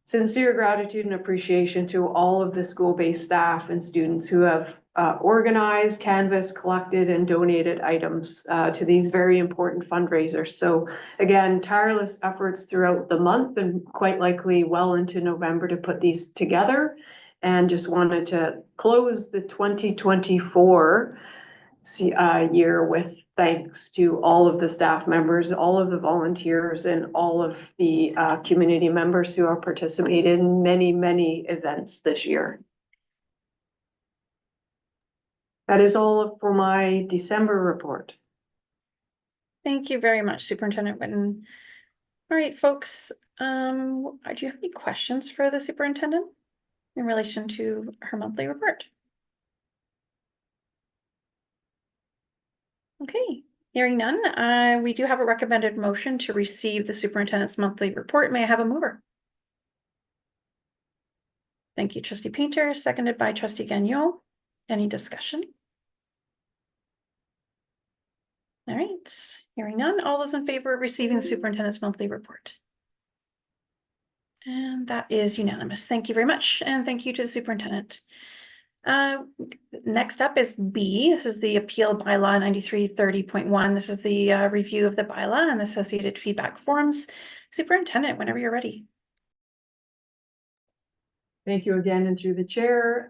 Speaker 9: sincere gratitude and appreciation to all of the school-based staff and students who have organized, canvassed, collected, and donated items to these very important fundraisers. So again, tireless efforts throughout the month and quite likely well into November to put these together. And just wanted to close the 2024 year with thanks to all of the staff members, all of the volunteers, and all of the community members who are participating in many, many events this year. That is all for my December report.
Speaker 1: Thank you very much, Superintendent Whitten. All right, folks, do you have any questions for the superintendent in relation to her monthly report? Okay, hearing none, we do have a recommended motion to receive the superintendent's monthly report. May I have a mover? Thank you, Trustee Painter, seconded by Trustee Gagnon. Any discussion? All right, hearing none, all those in favor of receiving the superintendent's monthly report? And that is unanimous. Thank you very much, and thank you to the superintendent. Next up is B. This is the appeal bylaw 9330.1. This is the review of the bylaw and associated feedback forms. Superintendent, whenever you're ready.
Speaker 9: Thank you again, and through the chair.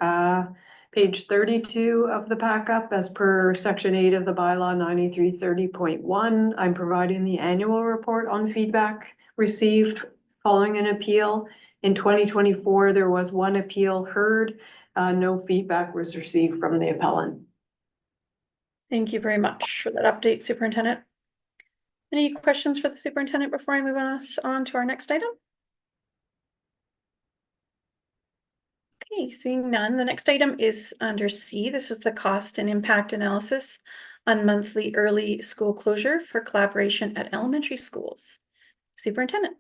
Speaker 9: Page 32 of the pack-up, as per section 8 of the bylaw 9330.1, I'm providing the annual report on feedback received following an appeal. In 2024, there was one appeal heard. No feedback was received from the appellant.
Speaker 1: Thank you very much for that update, Superintendent. Any questions for the superintendent before I move on to our next item? Okay, seeing none, the next item is under C. This is the cost and impact analysis on monthly early school closure for collaboration at elementary schools. Superintendent.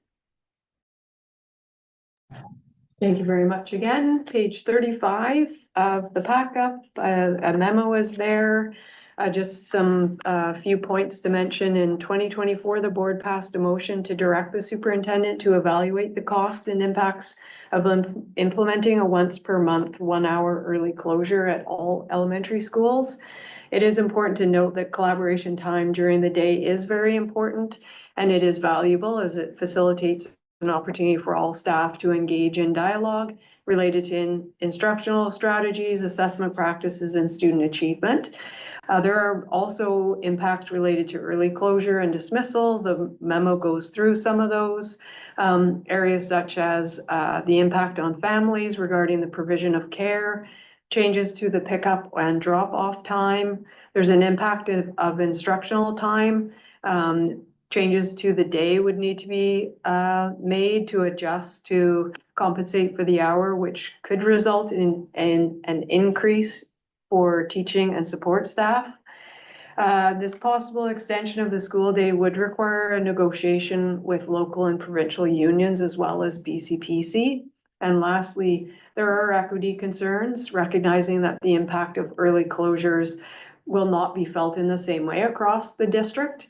Speaker 9: Thank you very much again. Page 35 of the pack-up, a memo is there. Just some few points to mention. In 2024, the board passed a motion to direct the superintendent to evaluate the costs and impacts of implementing a once per month 1 hour early closure at all elementary schools. It is important to note that collaboration time during the day is very important, and it is valuable as it facilitates an opportunity for all staff to engage in dialogue related to instructional strategies, assessment practices, and student achievement. There are also impacts related to early closure and dismissal. The memo goes through some of those areas, such as the impact on families regarding the provision of care, changes to the pickup and drop-off time. There's an impact of instructional time. Changes to the day would need to be made to adjust to compensate for the hour, which could result in an increase for teaching and support staff. This possible extension of the school day would require a negotiation with local and provincial unions as well as BCPC. And lastly, there are equity concerns, recognizing that the impact of early closures will not be felt in the same way across the district.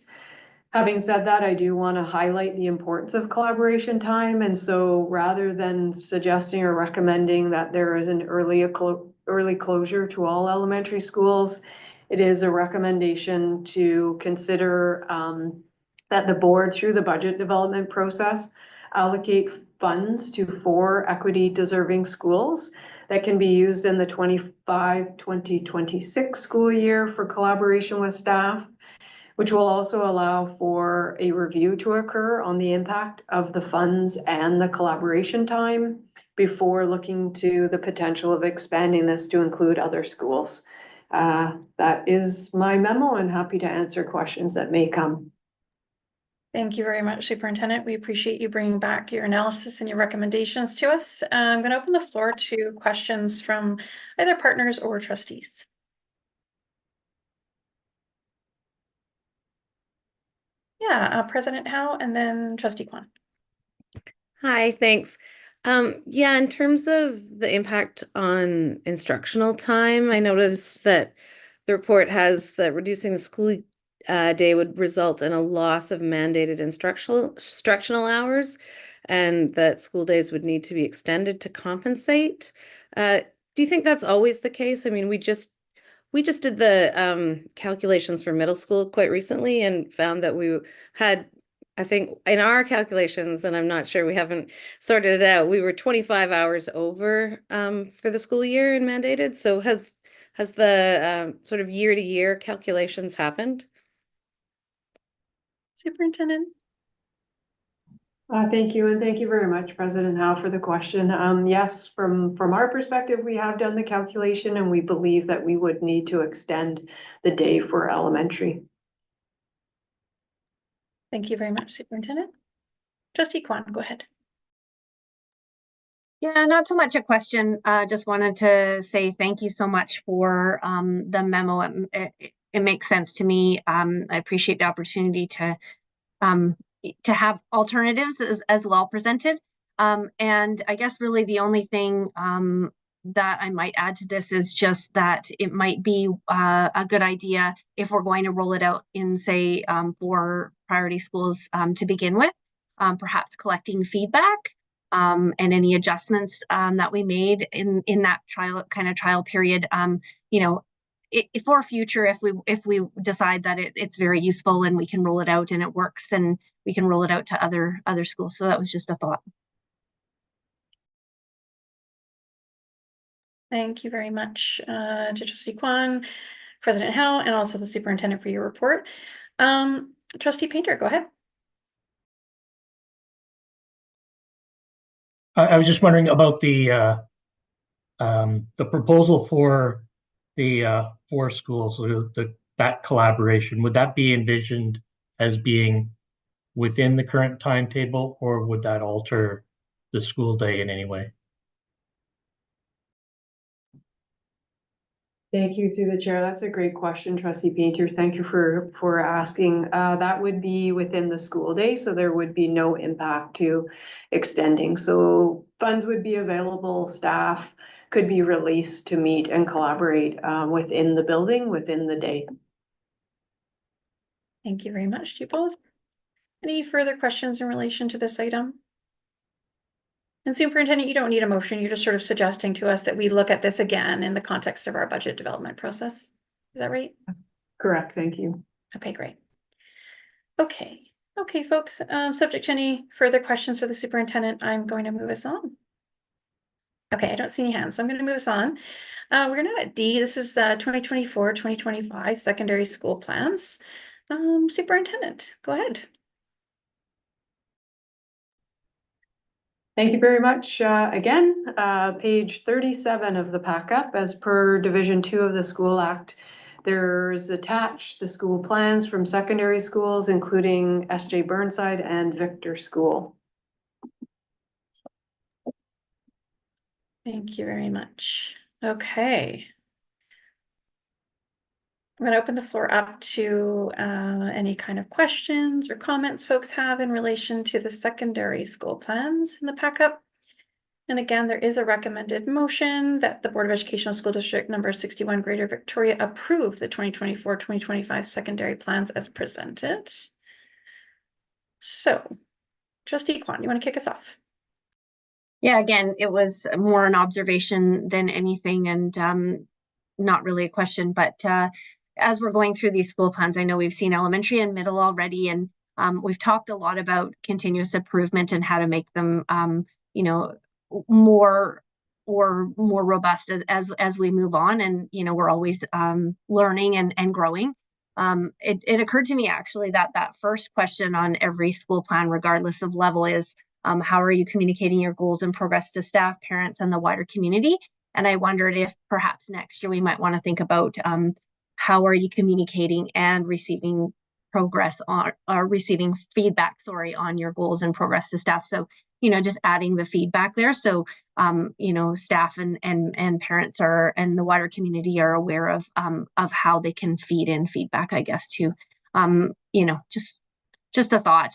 Speaker 9: Having said that, I do want to highlight the importance of collaboration time. And so rather than suggesting or recommending that there is an early closure to all elementary schools, it is a recommendation to consider that the board, through the budget development process, allocate funds to 4 equity deserving schools that can be used in the 2026 school year for collaboration with staff, which will also allow for a review to occur on the impact of the funds and the collaboration time before looking to the potential of expanding this to include other schools. That is my memo, and happy to answer questions that may come.
Speaker 1: Thank you very much, Superintendent. We appreciate you bringing back your analysis and your recommendations to us. I'm going to open the floor to questions from either partners or trustees. Yeah, President Howe and then Trustee Kwan.
Speaker 13: Hi, thanks. Yeah, in terms of the impact on instructional time, I noticed that the report has that reducing the school day would result in a loss of mandated instructional hours, and that school days would need to be extended to compensate. Do you think that's always the case? I mean, we just did the calculations for middle school quite recently and found that we had, I think in our calculations, and I'm not sure, we haven't sorted it out, we were 25 hours over for the school year in mandated. So has the sort of year-to-year calculations happened?
Speaker 1: Superintendent.
Speaker 9: Thank you, and thank you very much, President Howe, for the question. Yes, from our perspective, we have done the calculation, and we believe that we would need to extend the day for elementary.
Speaker 1: Thank you very much, Superintendent. Trustee Kwan, go ahead.
Speaker 2: Yeah, not so much a question. Just wanted to say thank you so much for the memo. It makes sense to me. I appreciate the opportunity to have alternatives as well presented. And I guess really the only thing that I might add to this is just that it might be a good idea if we're going to roll it out in, say, 4 priority schools to begin with, perhaps collecting feedback and any adjustments that we made in that trial period, you know, for future, if we decide that it's very useful and we can roll it out and it works and we can roll it out to other schools. So that was just a thought.
Speaker 1: Thank you very much to Trustee Kwan, President Howe, and also the Superintendent for your report. Trustee Painter, go ahead.
Speaker 6: I was just wondering about the proposal for the 4 schools, that collaboration. Would that be envisioned as being within the current timetable, or would that alter the school day in any way?
Speaker 9: Thank you through the chair. That's a great question, Trustee Painter. Thank you for asking. That would be within the school day, so there would be no impact to extending. So funds would be available, staff could be released to meet and collaborate within the building, within the day.
Speaker 1: Thank you very much to you both. Any further questions in relation to this item? And Superintendent, you don't need a motion. You're just sort of suggesting to us that we look at this again in the context of our budget development process. Is that right?
Speaker 9: Correct. Thank you.
Speaker 1: Okay, great. Okay, folks. Subject to any further questions for the Superintendent, I'm going to move us on. Okay, I don't see any hands, so I'm going to move us on. We're going to at D. This is 2024-2025 secondary school plans. Superintendent, go ahead.
Speaker 9: Thank you very much. Again, page 37 of the pack-up, as per Division 2 of the School Act, there's attached the school plans from secondary schools, including S.J. Burnside and Victor School.
Speaker 1: Thank you very much. Okay. I'm going to open the floor up to any kind of questions or comments folks have in relation to the secondary school plans in the pack-up. And again, there is a recommended motion that the Board of Educational School District number 61 Greater Victoria approve the 2024-2025 secondary plans as presented. So, Trustee Kwan, you want to kick us off?
Speaker 2: Yeah, again, it was more an observation than anything, and not really a question, but as we're going through these school plans, I know we've seen elementary and middle already, and we've talked a lot about continuous improvement and how to make them, you know, more robust as we move on, and you know, we're always learning and growing. It occurred to me actually that first question on every school plan, regardless of level, is how are you communicating your goals and progress to staff, parents, and the wider community? And I wondered if perhaps next year we might want to think about how are you communicating and receiving progress on, or receiving feedback, sorry, on your goals and progress to staff. So, you know, just adding the feedback there. So, you know, staff and parents are, and the wider community are aware of how they can feed in feedback, I guess, to, you know, just a thought.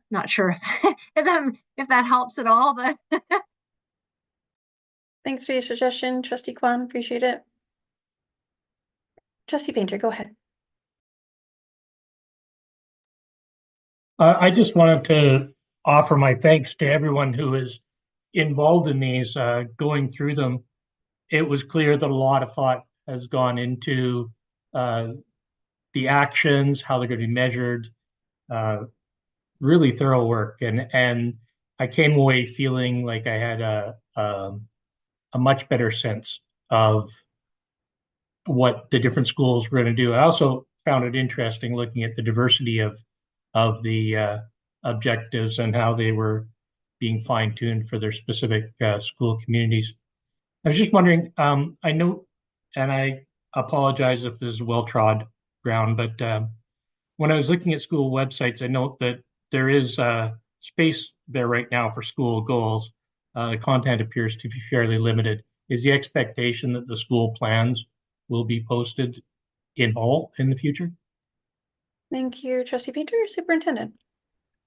Speaker 2: Not sure if that helps at all, but
Speaker 1: Thanks for your suggestion, Trustee Kwan. Appreciate it. Trustee Painter, go ahead.
Speaker 6: I just wanted to offer my thanks to everyone who is involved in these, going through them. It was clear that a lot of thought has gone into the actions, how they're going to be measured, really thorough work. And I came away feeling like I had a much better sense of what the different schools were going to do. I also found it interesting looking at the diversity of the objectives and how they were being fine-tuned for their specific school communities. I was just wondering, I know, and I apologize if this is well-trod ground, but when I was looking at school websites, I note that there is space there right now for school goals. The content appears to be fairly limited. Is the expectation that the school plans will be posted in whole in the future?
Speaker 1: Thank you, Trustee Painter. Superintendent.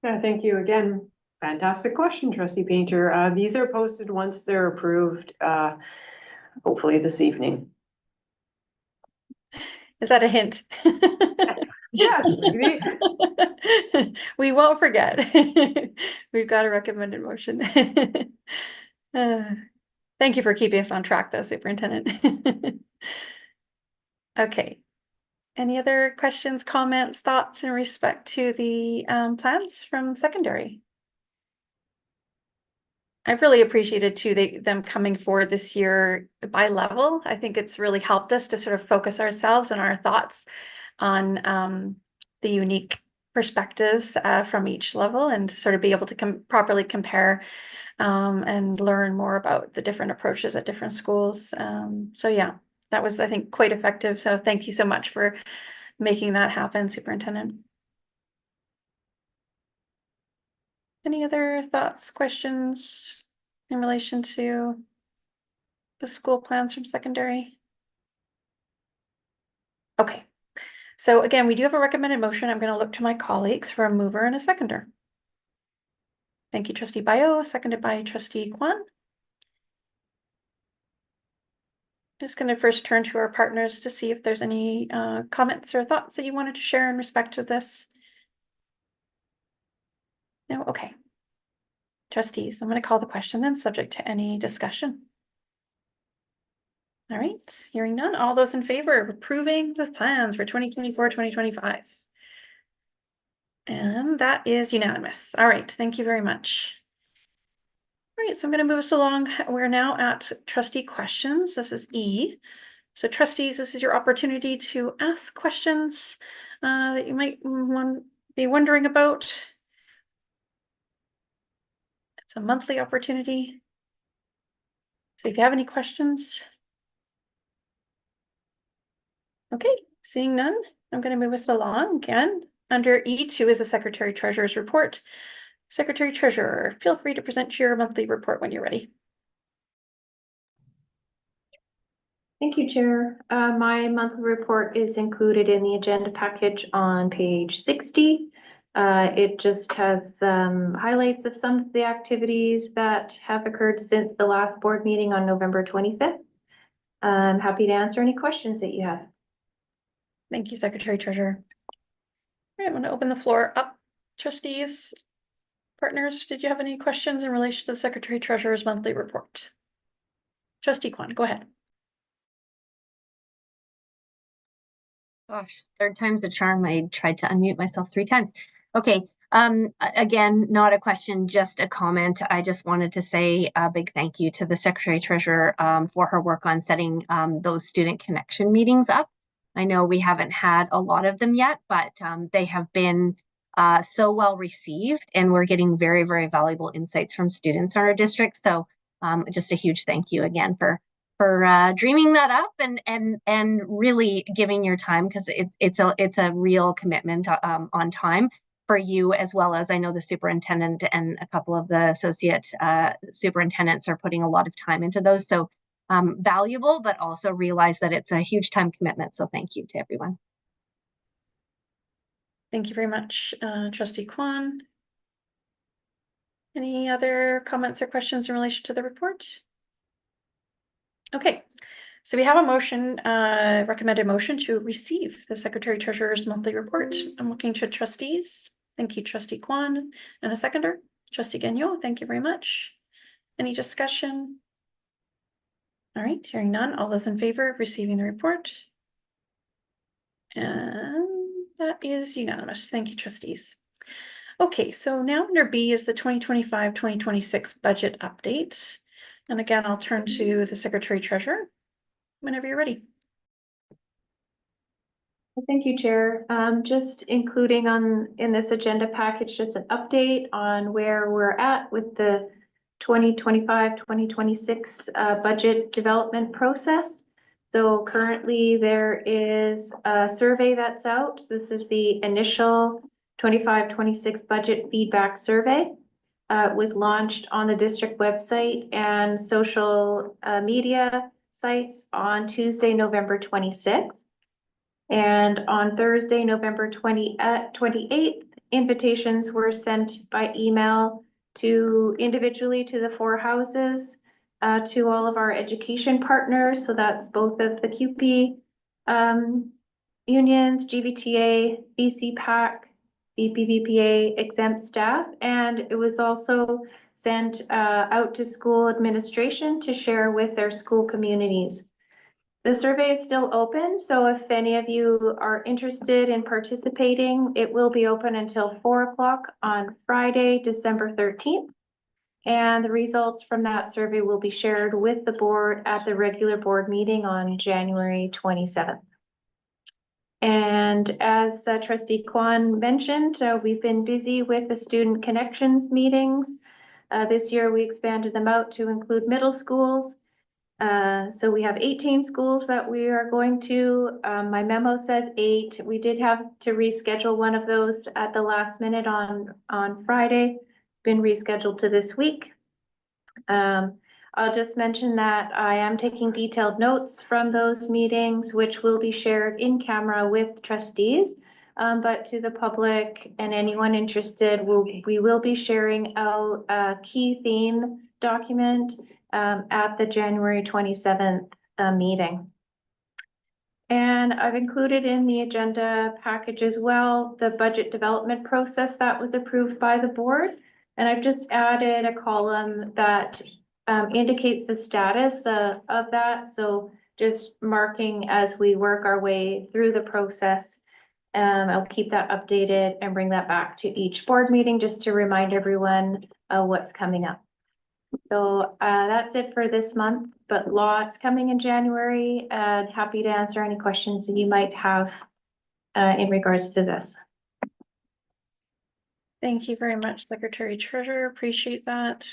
Speaker 9: Yeah, thank you again. Fantastic question, Trustee Painter. These are posted once they're approved, hopefully this evening.
Speaker 1: Is that a hint?
Speaker 9: Yes, maybe.
Speaker 1: We won't forget. We've got a recommended motion. Thank you for keeping us on track, though, Superintendent. Okay. Any other questions, comments, thoughts in respect to the plans from secondary? I've really appreciated too them coming forward this year by level. I think it's really helped us to sort of focus ourselves and our thoughts on the unique perspectives from each level, and sort of be able to properly compare and learn more about the different approaches at different schools. So yeah, that was, I think, quite effective. So thank you so much for making that happen, Superintendent. Any other thoughts, questions in relation to the school plans from secondary? Okay, so again, we do have a recommended motion. I'm going to look to my colleagues for a mover and a seconder. Thank you, Trustee Bayo, seconded by Trustee Kwan. Just going to first turn to our partners to see if there's any comments or thoughts that you wanted to share in respect to this. No? Okay. Trustees, I'm going to call the question then, subject to any discussion. All right, hearing none. All those in favor of approving the plans for 2024-2025? And that is unanimous. All right, thank you very much. All right, so I'm going to move us along. We're now at trustee questions. This is E. So trustees, this is your opportunity to ask questions that you might be wondering about. It's a monthly opportunity. So if you have any questions. Okay, seeing none, I'm going to move us along again. Under E2 is the Secretary Treasurer's report. Secretary Treasurer, feel free to present your monthly report when you're ready.
Speaker 10: Thank you, Chair. My monthly report is included in the agenda package on page 60. It just has highlights of some of the activities that have occurred since the last board meeting on November 25th. I'm happy to answer any questions that you have.
Speaker 1: Thank you, Secretary Treasurer. All right, I'm going to open the floor up Trustees, partners, did you have any questions in relation to the Secretary Treasurer's monthly report? Trustee Kwan, go ahead.
Speaker 2: Gosh, third time's a charm. I tried to unmute myself 3 times. Okay. Again, not a question, just a comment. I just wanted to say a big thank you to the Secretary Treasurer for her work on setting those student connection meetings up. I know we haven't had a lot of them yet, but they have been so well received, and we're getting very, very valuable insights from students in our district. So just a huge thank you again for dreaming that up and really giving your time, because it's a real commitment on time for you, as well as I know the superintendent and a couple of the associate superintendents are putting a lot of time into those. So valuable, but also realize that it's a huge time commitment. So thank you to everyone.
Speaker 1: Thank you very much, Trustee Kwan. Any other comments or questions in relation to the report? Okay, so we have a motion, recommended motion to receive the Secretary Treasurer's monthly report. I'm looking to trustees. Thank you, Trustee Kwan, and a seconder, Trustee Gagnon. Thank you very much. Any discussion? All right, hearing none. All those in favor of receiving the report? And that is unanimous. Thank you, trustees. Okay, so now under B is the 2025-2026 budget update. And again, I'll turn to the Secretary Treasurer whenever you're ready.
Speaker 10: Thank you, Chair. Just including in this agenda package, just an update on where we're at with the 2025-2026 budget development process. So currently there is a survey that's out. This is the initial 25-26 budget feedback survey. It was launched on the district website and social media sites on Tuesday, November 26th. And on Thursday, November 28th, invitations were sent by email individually to the 4 houses, to all of our education partners. So that's both of the QP unions, GVTA, BC PAC, BPVPA exempt staff. And it was also sent out to school administration to share with their school communities. The survey is still open, so if any of you are interested in participating, it will be open until 4 o'clock on Friday, December 13th. And the results from that survey will be shared with the board at the regular board meeting on January 27th. And as Trustee Kwan mentioned, we've been busy with the student connections meetings. This year we expanded them out to include middle schools. So we have 18 schools that we are going to. My memo says 8. We did have to reschedule one of those at the last minute on Friday. It's been rescheduled to this week. I'll just mention that I am taking detailed notes from those meetings, which will be shared in camera with trustees. But to the public and anyone interested, we will be sharing out a key theme document at the January 27th meeting. And I've included in the agenda package as well the budget development process that was approved by the board. And I've just added a column that indicates the status of that. So just marking as we work our way through the process. I'll keep that updated and bring that back to each board meeting just to remind everyone what's coming up. So that's it for this month, but lots coming in January, and happy to answer any questions that you might have in regards to this.
Speaker 1: Thank you very much, Secretary Treasurer. Appreciate that.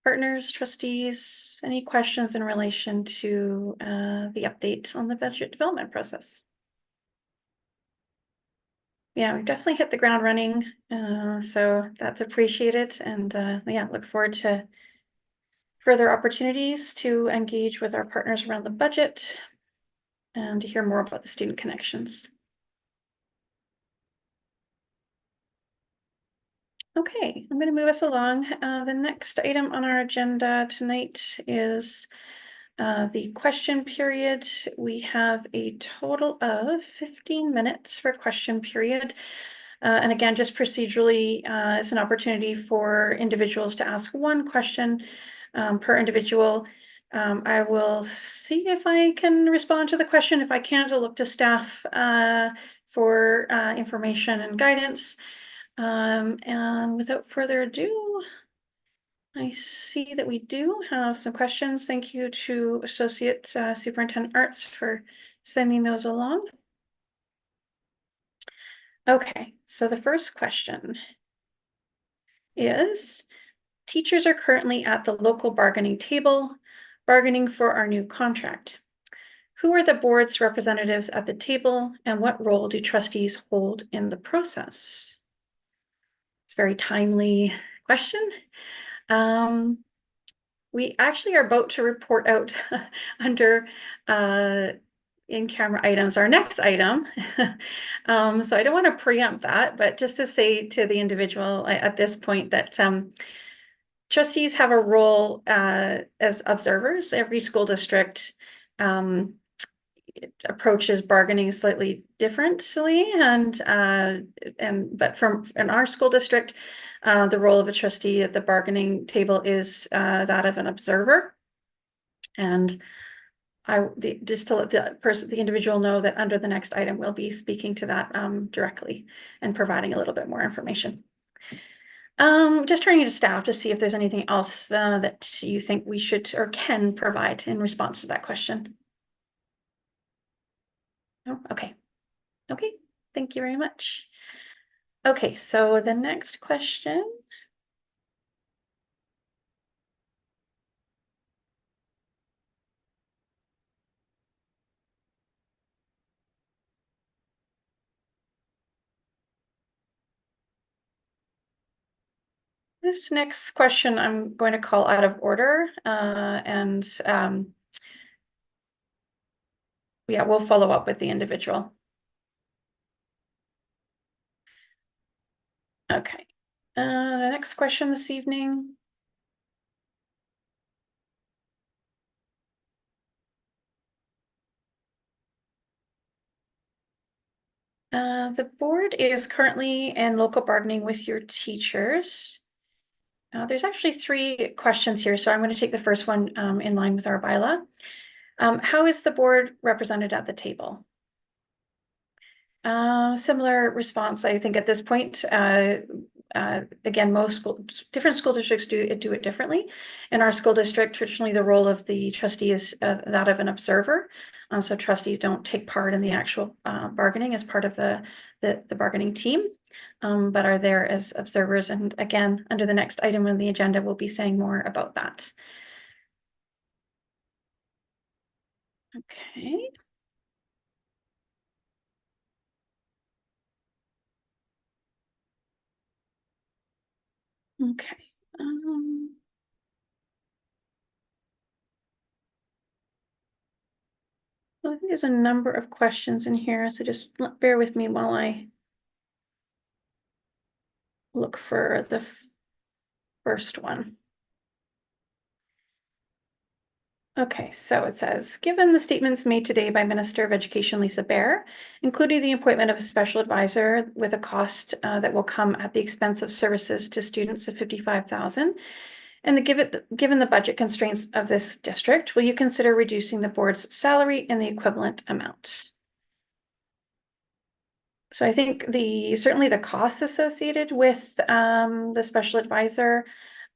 Speaker 1: Partners, trustees, any questions in relation to the update on the budget development process? Yeah, we've definitely hit the ground running, so that's appreciated, and yeah, look forward to further opportunities to engage with our partners around the budget and to hear more about the student connections. Okay, I'm going to move us along. The next item on our agenda tonight is the question period. We have a total of 15 minutes for question period. And again, just procedurally, it's an opportunity for individuals to ask one question per individual. I will see if I can respond to the question. If I can't, I'll look to staff for information and guidance. And without further ado, I see that we do have some questions. Thank you to Associate Superintendent Arts for sending those along. Okay, so the first question is, teachers are currently at the local bargaining table, bargaining for our new contract. Who are the board's representatives at the table, and what role do trustees hold in the process? It's a very timely question. We actually are about to report out under in-camera items, our next item. So I don't want to preempt that, but just to say to the individual at this point that trustees have a role as observers. Every school district approaches bargaining slightly differently, but in our school district, the role of a trustee at the bargaining table is that of an observer. And just to let the individual know that under the next item, we'll be speaking to that directly and providing a little bit more information. Just turning to staff to see if there's anything else that you think we should or can provide in response to that question. Oh, okay. Okay, thank you very much. Okay, so the next question. This next question I'm going to call out of order, and yeah, we'll follow up with the individual. Okay, the next question this evening. The board is currently in local bargaining with your teachers. There's actually 3 questions here, so I'm going to take the first one in line with our bylaw. How is the board represented at the table? Similar response, I think, at this point. Again, different school districts do it differently. In our school district, traditionally the role of the trustee is that of an observer. So trustees don't take part in the actual bargaining as part of the bargaining team, but are there as observers. And again, under the next item on the agenda, we'll be saying more about that. Okay. Okay. Well, I think there's a number of questions in here, so just bear with me while I look for the first one. Okay, so it says, given the statements made today by Minister of Education Lisa Bear, including the appointment of a special advisor with a cost that will come at the expense of services to students of $55,000, and given the budget constraints of this district, will you consider reducing the board's salary in the equivalent amount? So I think certainly the costs associated with the special advisor,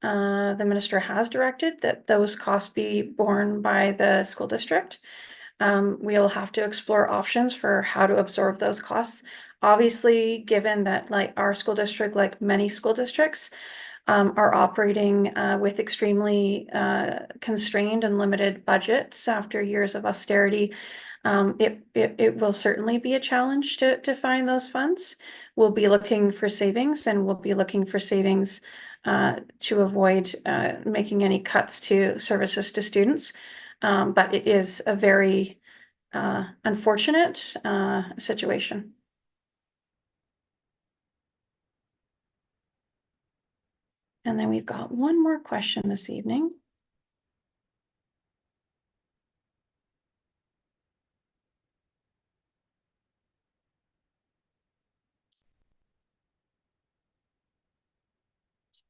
Speaker 1: the minister has directed that those costs be borne by the school district. We'll have to explore options for how to absorb those costs. Obviously, given that like our school district, like many school districts, are operating with extremely constrained and limited budgets after years of austerity, it will certainly be a challenge to find those funds. We'll be looking for savings, and we'll be looking for savings to avoid making any cuts to services to students. But it is a very unfortunate situation. And then we've got one more question this evening.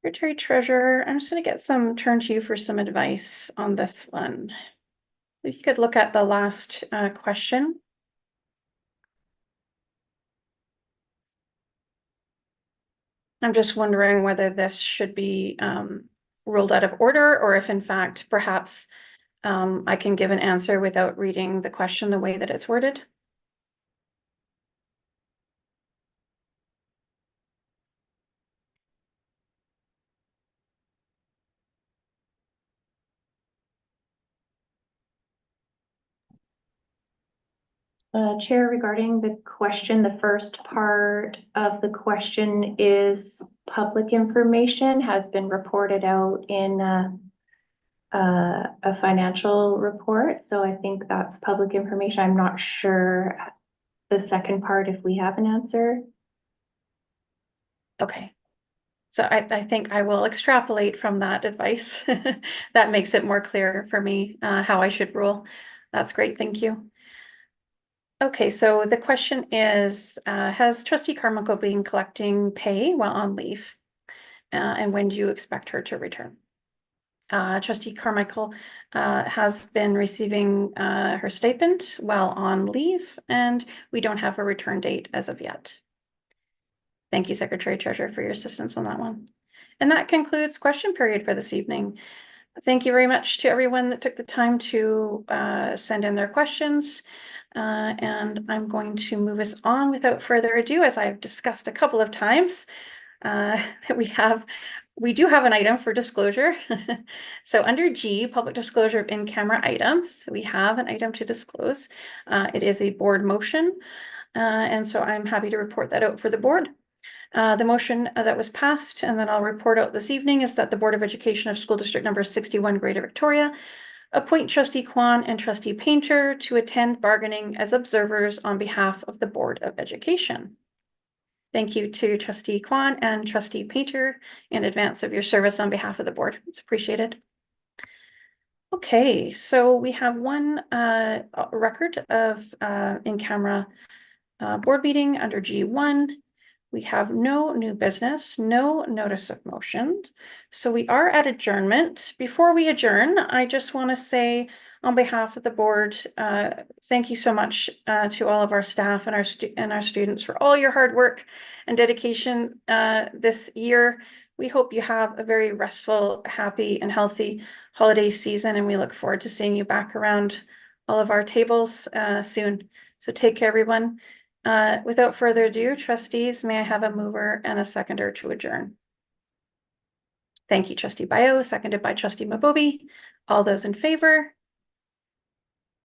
Speaker 1: Secretary Treasurer, I'm just going to turn to you for some advice on this one. If you could look at the last question. I'm just wondering whether this should be ruled out of order, or if in fact, perhaps I can give an answer without reading the question the way that it's worded.
Speaker 10: Chair, regarding the question, the first part of the question is public information has been reported out in a financial report. So I think that's public information. I'm not sure the second part if we have an answer.
Speaker 1: Okay. So I think I will extrapolate from that advice. That makes it more clear for me how I should rule. That's great. Thank you. Okay, so the question is, has Trustee Carmichael been collecting pay while on leave? And when do you expect her to return? Trustee Carmichael has been receiving her stipend while on leave, and we don't have a return date as of yet. Thank you, Secretary Treasurer, for your assistance on that one. And that concludes question period for this evening. Thank you very much to everyone that took the time to send in their questions. And I'm going to move us on without further ado, as I've discussed a couple of times, that we do have an item for disclosure. So under G, public disclosure of in-camera items, we have an item to disclose. It is a board motion. And so I'm happy to report that out for the board. The motion that was passed and that I'll report out this evening is that the Board of Education of School District number 61 Greater Victoria appoint Trustee Kwan and Trustee Painter to attend bargaining as observers on behalf of the Board of Education. Thank you to Trustee Kwan and Trustee Painter in advance of your service on behalf of the board. It's appreciated. Okay, so we have one record of in-camera board meeting under G1. We have no new business, no notice of motion. So we are at adjournment. Before we adjourn, I just want to say on behalf of the board, thank you so much to all of our staff and our students for all your hard work and dedication this year. We hope you have a very restful, happy, and healthy holiday season, and we look forward to seeing you back around all of our tables soon. So take care, everyone. Without further ado, trustees, may I have a mover and a seconder to adjourn? Thank you, Trustee Bayo, seconded by Trustee Mabobi. All those in favor?